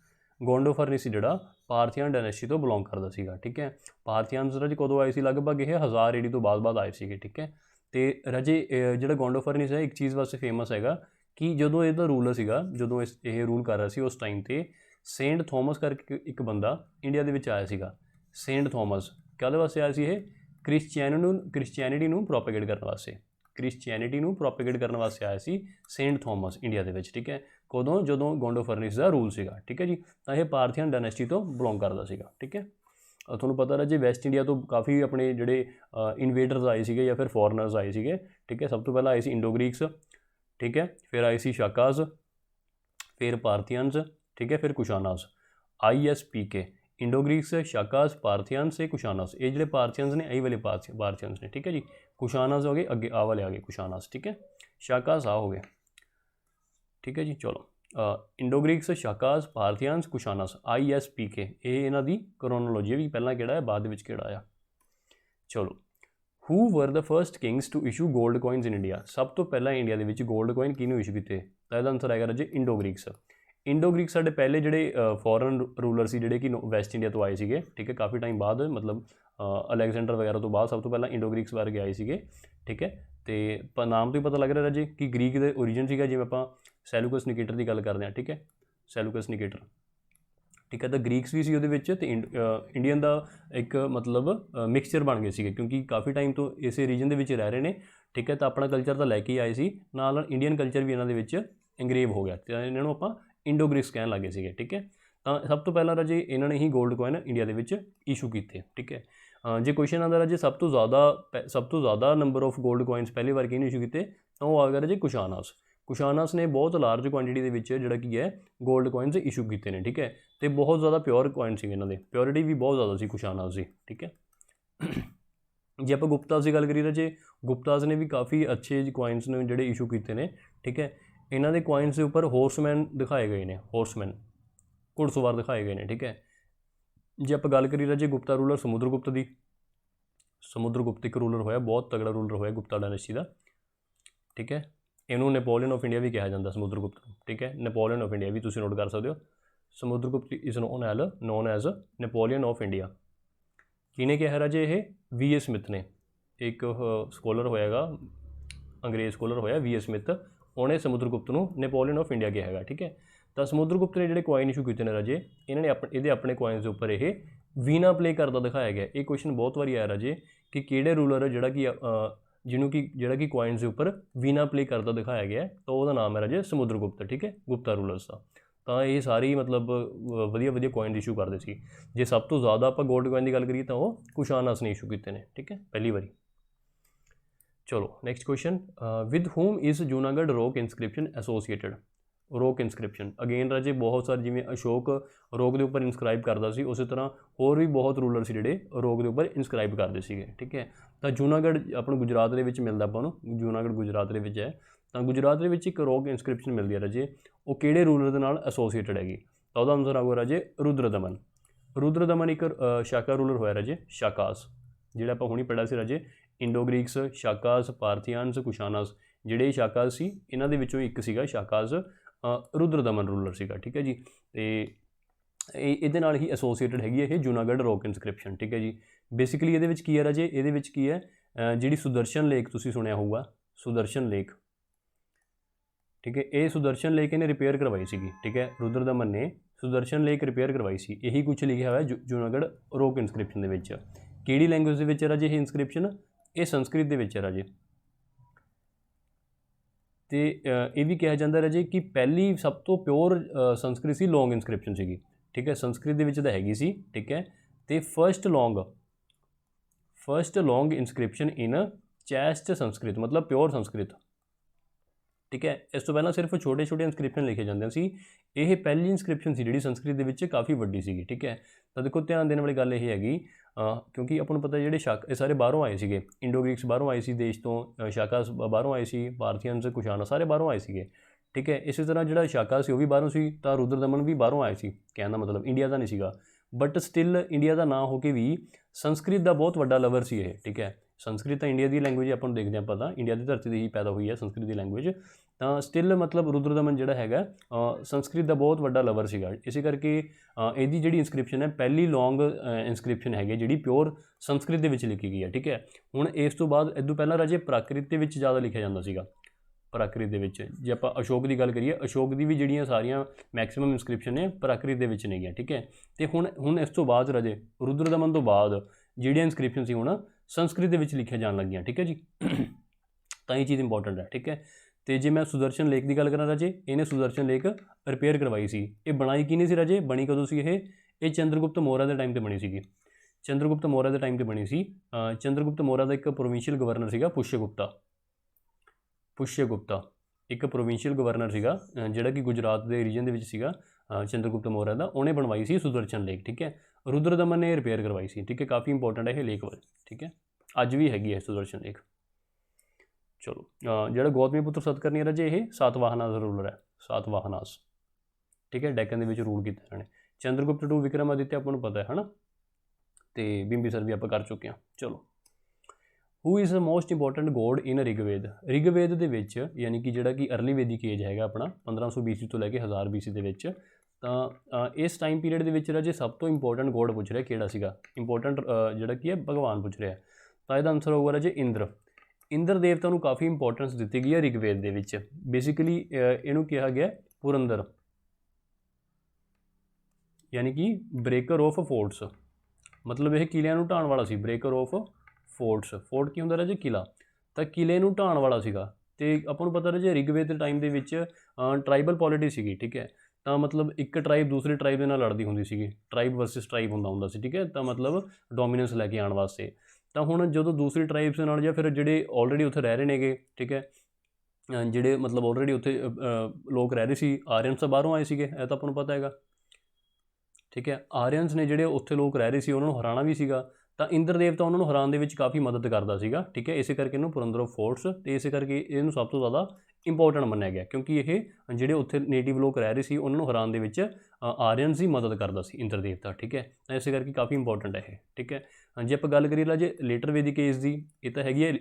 गोंडोफर्निस जिहड़ा पार्थियान डायनेस्टी तो बिलोंग करता सीगा, ठीक है। पार्थियानस राजे कदों आए सी? लगभग ये 1000 AD तो बाद आए सीगे, ठीक है। तो राजे जिहड़ा गोंडोफर्निस है एक चीज़ वास्ते फेमस हैगा कि जदों इहदा रूलर सीगा, जदों ये रूल कर रहा सी उस टाइम ते सेंट थॉमस करके एक बंदा इंडिया दे विच आया सीगा। सेंट थॉमस काहदे वास्ते आया सी? ये क्रिश्चियनिटी नूं प्रोपेगेट करने वास्ते, क्रिश्चियनिटी नूं प्रोपेगेट करने वास्ते आया सी सेंट थॉमस इंडिया दे विच, ठीक है। कदों? जदों गोंडोफर्निस दा रूल सीगा, ठीक है जी। तो यह पार्थियन डायनेस्टी तो बिलोंग करता सीगा, ठीक है। तुहानूं पता राजे वैस्ट इंडिया तो काफ़ी अपने जिहड़े इन्वेडर्स आए सीगे या फिर फॉरनर्स आए सीगे, ठीक है। सब तो पहला आए सी इंडो ग्रीक्स, ठीक है, फिर आए सी शाकाज, फिर पार्थियंस, ठीक है, फिर Kushanas. ISPK Indo Greeks, Shakas, Parthians से कुशानास। ये जो पार्थियंस ने, यही वाले पार्थियंस ने, ठीक है जी। कुशानास हो गए, अगे आ वाले आ गए कुशानास, ठीक है। शाकास आ हो गए, ठीक है जी। चलो, Indo Greeks, Shakas, Parthians, Kushanas, ISPK ये इन्हां दी क्रोनोलॉजी है भी, पहला किहड़ा है बाद विच किहड़ा आ। चलो, who were the first kings to issue gold coins in India? सब तो पहला इंडिया दे विच गोल्ड कॉइन किहनूं इशू कीते? तो इसदा आंसर आएगा राजे इंडो ग्रीक्स। इंडो ग्रीक साढ़े पहले जोड़े फॉरन रूलर से जोड़े कि वैस्ट इंडिया तो आए थे, ठीक है, काफ़ी टाइम बाद, मतलब अलैगजेंडर वगैरह तो बाद सब तो पहला इंडो ग्रीक्स बारे आए थे, ठीक है। तो नाम तो ही पता लग रहा राजे कि ग्रीक के ओरीजन से जिवें आप सैलूकस निकेटर की गल करते हैं, ठीक है, सैलूकस निकेटर, ठीक है। तो ग्रीक्स भी सी उहदे विच ते इंडियन का एक मतलब मिक्सचर बन गए थे, क्योंकि काफ़ी टाइम तो इस रीजन के विच रह रहे हैं, ठीक है। तो अपना कल्चर तो लैके आए थे, नाल इंडियन कल्चर भी इन्हों के इंग्रेव हो गया, तो इन्हों आप इंडो ग्रीक्स कहन लगे थे, ठीक है। तो सब तो पहला राजे इन्होंने ही गोल्ड कॉइन इंडिया के इशू किए, ठीक है। जो क्वेश्चन आता राजे सब तो ज़्यादा नंबर ऑफ गोल्ड कॉइनस पहली बार किहने इशू किए, तो वो आ गया राजे कुशानास। कुशानास ने बहुत लार्ज क्वांटिटी के जोड़ा कि है गोल्ड कॉइनस इशू किए हैं, ठीक है। तो बहुत ज़्यादा प्योर कॉइन से इन्होंने, प्योरिटी भी बहुत ज़्यादा सी कुशानास की, ठीक है। जे आप गुप्तास की गल करिए राजे, गुप्तास ने भी काफ़ी अच्छे कॉइनस ने जोड़े इशू किए हैं, ठीक है। इन्हों के कॉइनस के उपर हॉर्समैन दिखाए गए हैं, हॉर्समैन घुड़सवार दिखाए गए हैं, ठीक है। जे आप गल करिए राजे गुप्ता रूलर समुद्रगुप्त की, समुद्रगुप्त एक रूलर होया, बहुत तगड़ा रूलर होया गुप्ता डायनेस्टी का, ठीक है। इनू नैपोलीयन ऑफ इंडिया भी कहा जाता समुद्रगुप्त, ठीक है। नैपोलीयन ऑफ इंडिया भी तुम नोट कर सकते हो, Samudragupta is known as Napoleon of India. किने कहा राजे ये? VA स्मिथ ने, एक स्कॉलर होएगा, अंग्रेज स्कॉलर होया VA स्मिथ, उन्हें समुद्रगुप्त को नैपोलीयन ऑफ इंडिया कहा है, ठीक है। तो समुद्रगुप्त ने जोड़े कॉइन इशू किए हैं राजे, इन्होंने ये अपने कॉइनस के उपर ये वीना प्ले करता दिखाया गया। ये क्वेश्चन बहुत बार आया राजे कि किहड़े रूलर है जोड़ा कि जिन्हों की जोड़ा कि कॉइनस के उपर वीना प्ले करता दिखाया गया, तो वह नाम है राजे समुद्रगुप्त, ठीक है, गुप्ता रूलर्स का। तो ये सारी मतलब वधिया कॉइन इशू करते थे। जे सब तो ज़्यादा आप गोल्ड कॉइन की गल करिए तो वह कुशानास ने इशू किए हैं, ठीक है, पहली बारी। चलो next question, with whom is Junagadh rock inscription associated? Rock inscription again राजे बहुत सारे, जिमें अशोक रॉक के उपर इंस्क्राइब करता सी, उस तरह होर भी बहुत रूलर से जोड़े रॉक के उपर इंस्क्राइब करते थे, ठीक है। तो जूनागढ़ अपने गुजरात के मिलता अपन, जूनागढ़ गुजरात के है। तो गुजरात के एक रॉक इंस्क्रिप्शन मिलती है राजे, वो किहड़े रूलर के नाल एसोसीएटेड हैगी? तो उसका आंसर आऊगा राजे रुद्रदमन। रुद्रदमन एक शाका रूलर होया राजे, शाकास, जिहड़ा आपां हुणी पढ़िया सी राजे, इंडो ग्रीक्स, शाकास, पार्थियानस, कुशानास, जिहड़े शाकास सी इन्हां दे विचों एक सीगा शाकास, रुद्रदमन रूलर सीगा, ठीक है जी। तो ये नाल ही एसोसीएटेड हैगी है जूनागढ़ रॉक इंस्क्रिप्शन, ठीक है जी। बेसिकली ये की है राजे, ये की है जिहड़ी सुदर्शन लेक तुसीं सुनिया होगा, सुदर्शन लेक, ठीक है। ये सुदर्शन लेक इन्हें रिपेयर करवाई सी, ठीक है, रुद्रदमन ने सुदर्शन लेक रिपेयर करवाई सी। यही कुछ लिखा हुआ है जूनागढ़ रॉक इंस्क्रिप्शन के। किहड़ी लैंग्वेज के राजे ये इंस्क्रिप्शन? ये संस्कृत के राजे। तो ये भी कहा जाता राजे कि पहली सब तो प्योर संस्कृत सी लॉन्ग इंस्क्रिप्शन सी, ठीक है, संस्कृत के हैगी सी, ठीक है। तो फर्स्ट लॉन्ग इंस्क्रिप्शन इन चैस्ट संस्कृत, मतलब प्योर संस्कृत, ठीक है। इस तो पहला सिर्फ छोटे छोटे इंस्क्रिप्शन लिखे जाते सी, यह पहली इंस्क्रिप्शन सी जी संस्कृत काफ़ी वड्डी सी, ठीक है। तो देखो ध्यान देने वाली गल यह हैगी, क्योंकि अपन पता जोड़े शाक सारे बाहरों आए थे, इंडो ग्रीक्स बाहरों आए थे देश तो, शाकास बाहरों आए थे, पार्थियंस, कुशाना सारे बाहरों आए थे, ठीक है। इस तरह जो शाका से वह भी बाहरों से, तो रुद्रदमन भी बाहरों आए थे, कहने का मतलब इंडिया का नहीं, बट स्टिल इंडिया का ना हो के भी संस्कृत का बहुत वड्डा लवर सी ये, ठीक है। संस्कृत तो इंडिया की लैंगुएज ਆਪਾਂ ਨੂੰ देखते हैं पता, इंडिया की धरती 'ਤੇ ही पैदा हुई है संस्कृत की लैंगुएज। ਤਾਂ ਸਟਿਲ ਮਤਲਬ ਰੁਦਰਦਮਨ ਜਿਹੜਾ ਹੈਗਾ ਸੰਸਕ੍ਰਿਤ ਦਾ ਬਹੁਤ ਵੱਡਾ ਲਵਰ ਸੀਗਾ। ਇਸੇ ਕਰਕੇ ਇਹਦੀ ਜਿਹੜੀ ਇਨਸਕ੍ਰਿਪਸ਼ਨ ਹੈ ਪਹਿਲੀ ਲੌਂਗ ਇਨਸਕ੍ਰਿਪਸ਼ਨ ਹੈਗੀ ਜਿਹੜੀ ਪਿਓਰ ਸੰਸਕ੍ਰਿਤ ਦੇ ਵਿੱਚ ਲਿਖੀ ਗਈ ਹੈ, ਠੀਕ ਹੈ। ਹੁਣ ਇਸ ਤੋਂ ਬਾਅਦ ਇਦੋਂ ਪਹਿਲਾਂ ਰਾਜੇ ਪ੍ਰਾਕ੍ਰਿਤ ਦੇ ਵਿੱਚ ਜ਼ਿਆਦਾ ਲਿਖਿਆ ਜਾਂਦਾ ਸੀਗਾ। ਪ੍ਰਾਕ੍ਰਿਤ ਦੇ ਵਿੱਚ ਜੇ ਆਪਾਂ ਅਸ਼ੋਕ ਦੀ ਗੱਲ ਕਰੀਏ, ਅਸ਼ੋਕ ਦੀ ਵੀ ਜਿਹੜੀਆਂ ਸਾਰੀਆਂ ਮੈਕਸਿਮਮ ਇਨਸਕ੍ਰਿਪਸ਼ਨ ਨੇ ਪ੍ਰਾਕ੍ਰਿਤ ਦੇ ਵਿੱਚ ਨੇਗੀਆਂ, ਠੀਕ ਹੈ। ਅਤੇ ਹੁਣ ਇਸ ਤੋਂ ਬਾਅਦ ਰਾਜੇ ਰੁਦਰਦਮਨ ਤੋਂ ਬਾਅਦ ਜਿਹੜੀਆਂ ਇਨਸਕ੍ਰਿਪਸ਼ਨ ਸੀ ਹੁਣ ਸੰਸਕ੍ਰਿਤ ਦੇ ਵਿੱਚ ਲਿਖੀਆਂ ਜਾਣ ਲੱਗੀਆਂ, ਠੀਕ ਹੈ ਜੀ। ਤਾਂ ਇਹ ਚੀਜ਼ ਇੰਪੋਰਟੈਂਟ ਹੈ, ਠੀਕ ਹੈ। ਤੇ ਜੇ ਮੈਂ ਸੁਦਰਸ਼ਨ ਲੇਖ ਦੀ ਗੱਲ ਕਰਾਂ ਰਾਜੇ, ਇਹਨੇ ਸੁਦਰਸ਼ਨ ਲੇਖ ਰਿਪੇਅਰ ਕਰਵਾਈ ਸੀ। ਇਹ ਬਣਾਈ ਕਿਹਨੇ ਸੀ ਰਾਜੇ, ਬਣੀ ਕਦੋਂ ਸੀ ਇਹ ਚੰਦਰਗੁਪਤ ਮੌਰਿਆ ਦੇ ਟਾਈਮ ਤੇ ਬਣੀ ਸੀਗੀ। ਚੰਦਰਗੁਪਤ ਮੌਰਿਆ ਦੇ ਟਾਈਮ ਤੇ ਬਣੀ ਸੀ। ਚੰਦਰਗੁਪਤ ਮੌਰਿਆ ਦਾ ਇੱਕ ਪ੍ਰੋਵਿੰਸ਼ੀਅਲ ਗਵਰਨਰ ਸੀਗਾ ਪੁਸ਼ਯਗੁਪਤਾ ਇੱਕ ਪ੍ਰੋਵਿੰਸ਼ੀਅਲ ਗਵਰਨਰ ਸੀਗਾ ਜਿਹੜਾ ਕਿ ਗੁਜਰਾਤ ਦੇ ਰੀਜਨ ਦੇ ਵਿੱਚ ਸੀਗਾ। ਚੰਦਰਗੁਪਤ ਮੌਰਿਆ ਦਾ ਉਹਨੇ ਬਣਵਾਈ ਸੀ ਸੁਦਰਸ਼ਨ ਲੇਖ, ਠੀਕ ਹੈ। ਰੁਦਰਦਮਨ ਨੇ ਰਿਪੇਅਰ ਕਰਵਾਈ ਸੀ, ਠੀਕ ਹੈ। ਕਾਫੀ ਇੰਪੋਰਟੈਂਟ ਹੈ ਇਹ ਲੇਖ ਵਾਲੇ, ਠੀਕ ਹੈ। ਅੱਜ ਵੀ ਹੈਗੀ ਹੈ ਸੁਦਰਸ਼ਨ ਲੇਖ। ਚਲੋ ਜਿਹੜਾ ਗੌਤਮੀ ਪੁੱਤਰ ਸਤਕਰਨੀ ਹੈ ਰਾਜੇ ਇਹ ਸਾਤਵਾਹਨਾ ਦਾ ਰੂਲਰ ਹੈ, ਸਾਤਵਾਹਨਾਸ, ਠੀਕ ਹੈ। ਡੈਕਨ ਦੇ ਵਿੱਚ ਰੂਲ ਕੀਤਾ ਇਹਨਾਂ ਨੇ। ਚੰਦਰਗੁਪਤ ਟੂ ਵਿਕਰਮਾਦਿੱਤਿਆ ਆਪਾਂ ਨੂੰ ਪਤਾ ਹੈ ਨਾ, ਅਤੇ ਬਿੰਬੀਸਰ ਵੀ ਆਪਾਂ ਕਰ ਚੁੱਕੇ ਹਾਂ। ਚਲੋ who is the most important god in Rigveda. Rigveda ਦੇ ਵਿੱਚ ਯਾਨੀ ਕਿ ਜਿਹੜਾ ਕਿ ਅਰਲੀ ਵੈਦਿਕ ਏਜ ਹੈਗਾ ਆਪਣਾ 1500 BC ਤੋਂ ਲੈ ਕੇ 1000 BC ਦੇ ਵਿੱਚ, ਤਾਂ ਇਸ ਟਾਈਮ ਪੀਰੀਅਡ ਦੇ ਵਿੱਚ ਰਾਜੇ ਸਭ ਤੋਂ ਇੰਪੋਰਟੈਂਟ ਗੋਡ ਪੁੱਛ ਰਿਹਾ ਕਿਹੜਾ ਸੀਗਾ, ਇੰਪੋਰਟੈਂਟ ਜਿਹੜਾ ਕੀ ਹੈ ਭਗਵਾਨ ਪੁੱਛ ਰਿਹਾ। ਤਾਂ ਇਹਦਾ ਆਨਸਰ ਹੋਊਗਾ ਰਾਜੇ ਇੰਦਰ ਦੇਵਤਾ ਨੂੰ ਕਾਫੀ ਇੰਪੋਰਟੈਂਸ ਦਿੱਤੀ ਗਈ ਹੈ ਰਿਗਵੇਦ ਦੇ ਵਿੱਚ। ਬੇਸਿਕਲੀ ਇਹਨੂੰ ਕਿਹਾ ਗਿਆ ਪੁਰੰਦਰ, ਯਾਨੀ ਕਿ ਬ੍ਰੇਕਰ ਆਫ ਫੋਰਟਸ, ਮਤਲਬ ਇਹ ਕਿਲਿਆਂ ਨੂੰ ਢਾਉਣ ਵਾਲਾ ਸੀ। ਬ੍ਰੇਕਰ ਆਫ ਫੋਰਟਸ, ਫੋਰਟ ਕੀ ਹੁੰਦਾ ਰਾਜੇ ਕਿਲਾ, ਤਾਂ ਕਿਲੇ ਨੂੰ ਢਾਉਣ ਵਾਲਾ ਸੀਗਾ। ਅਤੇ ਆਪਾਂ ਨੂੰ ਪਤਾ ਰਾਜੇ ਰਿਗਵੇਦ ਦੇ ਟਾਈਮ ਦੇ ਵਿੱਚ ਟਰਾਈਬਲ ਪੋਲਿਟਿਕਸ ਸੀਗੀ, ਠੀਕ ਹੈ। ਤਾਂ ਮਤਲਬ ਇੱਕ ਟਰਾਈਬ ਦੂਸਰੇ ਟਰਾਈਬ ਦੇ ਨਾਲ ਲੜਦੀ ਹੁੰਦੀ ਸੀਗੀ, ਟਰਾਈਬ ਵਰਸਸ ਟਰਾਈਬ ਹੁੰਦਾ ਸੀ, ਠੀਕ ਹੈ। ਤਾਂ ਮਤਲਬ ਡੋਮੀਨੈਂਸ ਲੈ ਕੇ ਆਉਣ ਵਾਸਤੇ। ਤਾਂ ਹੁਣ ਜਦੋਂ ਦੂਸਰੀ ਟਰਾਈਬਸ ਦੇ ਨਾਲ ਜਾਂ ਫਿਰ ਜਿਹੜੇ ਆਲਰੇਡੀ ਉੱਥੇ ਰਹਿ ਰਹੇ ਨੇਗੇ, ਠੀਕ ਹੈ, ਜਿਹੜੇ ਮਤਲਬ ਆਲਰੇਡੀ ਉੱਥੇ ਲੋਕ ਰਹਿ ਰਹੇ ਸੀ, ਆਰੀਅਨਸ ਤਾਂ ਬਾਹਰੋਂ ਆਏ ਸੀਗੇ, ਇਹ ਤਾਂ ਆਪਾਂ ਨੂੰ ਪਤਾ ਹੈਗਾ, ਠੀਕ ਹੈ। ਆਰੀਅਨਸ ਨੇ ਜਿਹੜੇ ਉੱਥੇ ਲੋਕ ਰਹਿ ਰਹੇ ਸੀ ਉਹਨਾਂ ਨੂੰ ਹਰਾਉਣਾ ਵੀ ਸੀਗਾ, ਤਾਂ ਇੰਦਰ ਦੇਵਤਾ ਉਹਨਾਂ ਨੂੰ ਹਰਾਉਣ ਦੇ ਵਿੱਚ ਕਾਫੀ ਮਦਦ ਕਰਦਾ ਸੀਗਾ, ਠੀਕ ਹੈ। ਇਸੇ ਕਰਕੇ ਇਹਨੂੰ ਪੁਰੰਦਰ ਆਫ ਫੋਰਟਸ, ਅਤੇ ਇਸੇ ਕਰਕੇ ਇਹਨੂੰ ਸਭ ਤੋਂ ਜ਼ਿਆਦਾ ਇੰਪੋਰਟੈਂਟ ਮੰਨਿਆ ਗਿਆ, ਕਿਉਂਕਿ ਇਹ ਜਿਹੜੇ ਉੱਥੇ ਨੇਟਿਵ ਲੋਕ ਰਹਿ ਰਹੇ ਸੀ ਉਹਨਾਂ ਨੂੰ ਹਰਾਉਣ ਦੇ ਵਿੱਚ ਆਰੀਅਨਸ ਦੀ ਮਦਦ ਕਰਦਾ ਸੀ ਇੰਦਰ ਦੇਵਤਾ, ਠੀਕ ਹੈ। ਤਾਂ ਇਸੇ ਕਰਕੇ ਕਾਫੀ ਇੰਪੋਰਟੈਂਟ ਹੈ ਇਹ, ਠੀਕ ਹੈ। ਜੇ ਆਪਾਂ ਗੱਲ ਕਰੀਏ ਰਾਜੇ ਲੇਟਰ ਵੈਦਿਕ ਏਜ ਦੀ, ਇਹ ਤਾਂ ਹੈਗੀ ਹੈ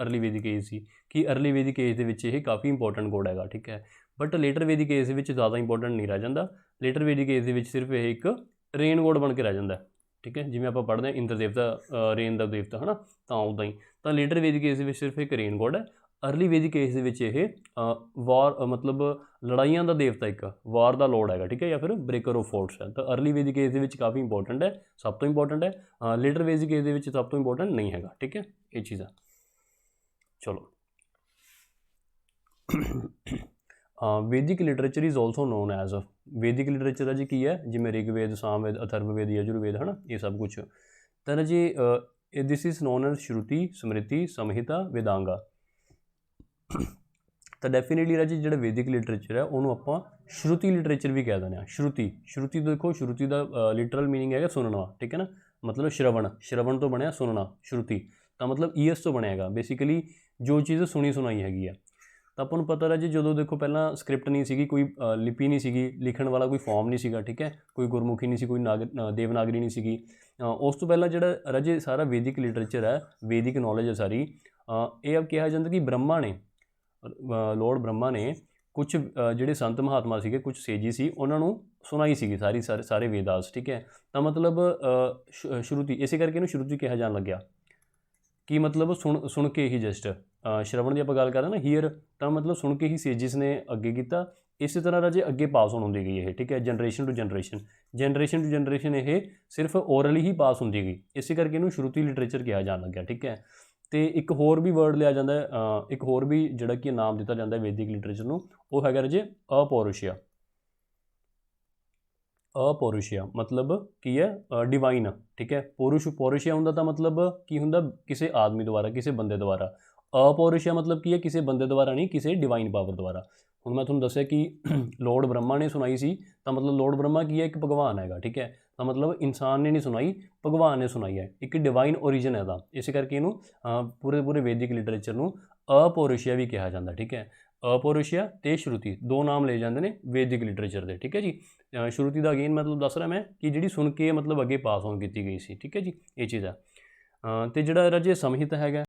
ਅਰਲੀ ਵੈਦਿਕ ਏਜ ਦੀ, ਕਿ ਅਰਲੀ ਵੈਦਿਕ ਏਜ ਦੇ ਵਿੱਚ ਇਹ ਕਾਫੀ ਇੰਪੋਰਟੈਂਟ ਗੋਡ ਹੈਗਾ, ਠੀਕ ਹੈ। ਬਟ ਲੇਟਰ ਵੈਦਿਕ ਏਜ ਦੇ ਵਿੱਚ ਜ਼ਿਆਦਾ ਇੰਪੋਰਟੈਂਟ ਨਹੀਂ ਰਹਿ ਜਾਂਦਾ। ਲੇਟਰ ਵੈਦਿਕ ਏਜ ਦੇ ਵਿੱਚ ਸਿਰਫ ਇਹ ਇੱਕ ਰੇਨ ਗੋਡ ਬਣ ਕੇ ਰਹਿ ਜਾਂਦਾ, ਠੀਕ ਹੈ। ਜਿਵੇਂ ਆਪਾਂ ਪੜ੍ਹਦੇ ਹਾਂ ਇੰਦਰ ਦੇਵਤਾ ਰੇਨ ਦਾ ਦੇਵਤਾ ਹੈ ਨਾ, ਤਾਂ ਉੱਦਾਂ ਹੀ। ਤਾਂ ਲੇਟਰ ਵੈਦਿਕ ਏਜ ਦੇ ਵਿੱਚ ਸਿਰਫ ਇੱਕ ਰੇਨ ਗੋਡ ਹੈ। ਅਰਲੀ ਵੈਦਿਕ ਏਜ ਦੇ ਵਿੱਚ ਇਹ ਵਾਰ ਮਤਲਬ ਲੜਾਈਆਂ ਦਾ ਦੇਵਤਾ, ਇੱਕ ਵਾਰ ਦਾ ਲੋਡ ਹੈਗਾ, ਠੀਕ ਹੈ, ਜਾਂ ਫਿਰ ਬ੍ਰੇਕਰ ਆਫ ਫੋਰਟਸ ਹੈ। ਤਾਂ ਅਰਲੀ ਵੈਦਿਕ ਏਜ ਦੇ ਵਿੱਚ ਕਾਫੀ ਇੰਪੋਰਟੈਂਟ ਹੈ, ਸਭ ਤੋਂ ਇੰਪੋਰਟੈਂਟ ਹੈ। ਲੇਟਰ ਵੈਦਿਕ ਏਜ ਦੇ ਵਿੱਚ ਸਭ ਤੋਂ ਇੰਪੋਰਟੈਂਟ ਨਹੀਂ ਹੈਗਾ, ਠੀਕ ਹੈ। ਇਹ ਚੀਜ਼ ਆ। ਚਲੋ ਵੈਦਿਕ literature is also non as ਵੈਦਿਕ ਲਿਟਰੇਚਰ ਹੈ ਜੀ ਕੀ ਹੈ, ਜਿਵੇਂ ਰਿਗਵੇਦ, ਸਾਮਵੇਦ, ਅਥਰਵਵੇਦ, ਯਜੁਰਵੇਦ ਹੈ ਨਾ, ਇਹ ਸਭ ਕੁਛ। ਤਾਂ ਜੀ this is non as Shruti, ਸਮ੍ਰਿਤੀ, ਸੰਹਿਤਾ, ਵੇਦਾਂਗਾ। ਤਾਂ ਡੈਫੀਨੇਟਲੀ ਰਾਜੀ ਜਿਹੜਾ ਵੈਦਿਕ ਲਿਟਰੇਚਰ ਹੈ ਉਹਨੂੰ ਆਪਾਂ ਸ਼ਰੂਤੀ ਲਿਟਰੇਚਰ ਵੀ ਕਹਿ ਦਿੰਦੇ ਹਾਂ। ਸ਼ਰੂਤੀ ਦੇਖੋ, ਸ਼ਰੂਤੀ ਦਾ ਲਿਟਰਲ ਮੀਨਿੰਗ ਹੈਗਾ ਸੁਣਨਾ, ਠੀਕ ਹੈ ਨਾ, ਮਤਲਬ ਸ਼ਰਵਣ ਤੋਂ ਬਣਿਆ ਸੁਣਨਾ, ਸ਼ਰੂਤੀ। ਤਾਂ ਮਤਲਬ ਈਅਰਸ ਤੋਂ ਬਣਿਆ ਹੈਗਾ, ਬੇਸਿਕਲੀ ਜੋ ਚੀਜ਼ ਸੁਣੀ ਸੁਣਾਈ ਹੈਗੀ ਆ। ਤਾਂ ਆਪਾਂ ਨੂੰ ਪਤਾ ਰਾਜੇ ਜਦੋਂ ਦੇਖੋ ਪਹਿਲਾਂ ਸਕ੍ਰਿਪਟ ਨਹੀਂ ਸੀਗੀ, ਕੋਈ ਲਿਪੀ ਨਹੀਂ ਸੀਗੀ, ਲਿਖਣ ਵਾਲਾ ਕੋਈ ਫਾਰਮ ਨਹੀਂ ਸੀਗਾ, ਠੀਕ ਹੈ, ਕੋਈ ਗੁਰਮੁਖੀ ਨਹੀਂ ਸੀ, ਕੋਈ ਦੇਵਨਾਗਰੀ ਨਹੀਂ ਸੀਗੀ। ਉਸ ਤੋਂ ਪਹਿਲਾਂ ਜਿਹੜਾ ਰਾਜੇ ਸਾਰਾ ਵੈਦਿਕ ਲਿਟਰੇਚਰ ਹੈ, ਵੈਦਿਕ ਨੌਲੇਜ ਹੈ ਸਾਰੀ, ਇਹ ਕਿਹਾ ਜਾਂਦਾ ਕਿ ਬ੍ਰਹਮਾ ਨੇ, ਲੋਰਡ ਬ੍ਰਹਮਾ ਨੇ ਕੁਝ ਜਿਹੜੇ ਸੰਤ ਮਹਾਤਮਾ ਸੀਗੇ, ਕੁਝ ਸੇਜੀ ਸੀ, ਉਹਨਾਂ ਨੂੰ ਸੁਣਾਈ ਸੀਗੀ ਸਾਰੇ ਵੇਦਾਸ, ਠੀਕ ਹੈ। ਤਾਂ ਮਤਲਬ ਸ਼ਰੂਤੀ, ਇਸੇ ਕਰਕੇ ਇਹਨੂੰ ਸ਼ਰੂਤੀ ਕਿਹਾ ਜਾਣ ਲੱਗਿਆ, ਕਿ ਮਤਲਬ ਸੁਣ ਕੇ ਹੀ ਜਸਟ ਸ਼ਰਵਣ ਦੀ ਆਪਾਂ ਗੱਲ ਕਰਦੇ ਨਾ, ਹੀਅਰ, ਤਾਂ ਮਤਲਬ ਸੁਣ ਕੇ ਹੀ ਸੇਜਿਸ ਨੇ ਅੱਗੇ ਕੀਤਾ। ਇਸੇ ਤਰ੍ਹਾਂ ਰਾਜੇ ਅੱਗੇ ਪਾਸ ਹੋਣ ਹੁੰਦੀ ਗਈ ਇਹ, ਠੀਕ ਹੈ, ਜਨਰੇਸ਼ਨ ਟੂ ਜਨਰੇਸ਼ਨ ਇਹ ਸਿਰਫ ਓਰਲੀ ਹੀ ਪਾਸ ਹੁੰਦੀ ਗਈ, ਇਸੇ ਕਰਕੇ ਇਹਨੂੰ ਸ਼ਰੂਤੀ ਲਿਟਰੇਚਰ ਕਿਹਾ ਜਾਣ ਲੱਗਿਆ, ਠੀਕ ਹੈ। ਅਤੇ ਇੱਕ ਹੋਰ ਵੀ ਵਰਡ ਲਿਆ ਜਾਂਦਾ, ਇੱਕ ਹੋਰ ਵੀ ਜਿਹੜਾ ਕਿ ਨਾਮ ਦਿੱਤਾ ਜਾਂਦਾ ਵੈਦਿਕ ਲਿਟਰੇਚਰ ਨੂੰ, ਉਹ ਹੈਗਾ ਰਾਜੇ ਅਪੌਰੁਸ਼ੀਆ, ਮਤਲਬ ਕੀ ਹੈ, ਡਿਵਾਈਨ, ਠੀਕ ਹੈ। ਪੌਰੁਸ਼ੀਆ ਹੁੰਦਾ ਤਾਂ ਮਤਲਬ ਕੀ ਹੁੰਦਾ, ਕਿਸੇ ਆਦਮੀ ਦੁਆਰਾ, ਕਿਸੇ ਬੰਦੇ ਦੁਆਰਾ। ਅਪੌਰੁਸ਼ੀਆ ਮਤਲਬ ਕੀ ਹੈ, ਕਿਸੇ ਬੰਦੇ ਦੁਆਰਾ ਨਹੀਂ, ਕਿਸੇ ਡਿਵਾਈਨ ਪਾਵਰ ਦੁਆਰਾ। ਹੁਣ ਮੈਂ ਤੁਹਾਨੂੰ ਦੱਸਿਆ ਕਿ ਲੋਰਡ ਬ੍ਰਹਮਾ ਨੇ ਸੁਣਾਈ ਸੀ, ਤਾਂ ਮਤਲਬ ਲੋਰਡ ਬ੍ਰਹਮਾ ਕੀ ਹੈ, ਇੱਕ ਭਗਵਾਨ ਹੈਗਾ, ਠੀਕ ਹੈ। ਤਾਂ ਮਤਲਬ ਇਨਸਾਨ ਨੇ ਨਹੀਂ ਸੁਣਾਈ, ਭਗਵਾਨ ਨੇ ਸੁਣਾਈ ਹੈ। ਇੱਕ ਡਿਵਾਈਨ ਓਰੀਜਨ ਹੈ ਇਹਦਾ, ਇਸੇ ਕਰਕੇ ਇਹਨੂੰ ਪੂਰੇ ਵੈਦਿਕ ਲਿਟਰੇਚਰ ਨੂੰ ਅਪੌਰੁਸ਼ੀਆ ਵੀ ਕਿਹਾ ਜਾਂਦਾ। ਠੀਕ ਹੈ, ਅਪੌਰੁਸ਼ੀਆ ਤੇ ਸ਼ਰੂਤੀ ਦੋ ਨਾਮ ਲਏ ਜਾਂਦੇ ਨੇ ਵੈਦਿਕ ਲਿਟਰੇਚਰ ਦੇ। ਠੀਕ ਹੈ ਜੀ, ਸ਼ਰੂਤੀ ਦਾ ਅਗੇਨ ਮਤਲਬ ਦੱਸ ਰਿਹਾ ਮੈਂ ਕਿ ਜਿਹੜੀ ਸੁਣ ਕੇ ਮਤਲਬ ਅੱਗੇ ਪਾਸ ਔਨ ਕੀਤੀ ਗਈ ਸੀ। ਠੀਕ ਹੈ ਜੀ, ਇਹ ਚੀਜ਼ ਹੈ। ਅਤੇ ਜਿਹੜਾ ਰਾਜੇ ਸਮਹਿਤ ਹੈਗਾ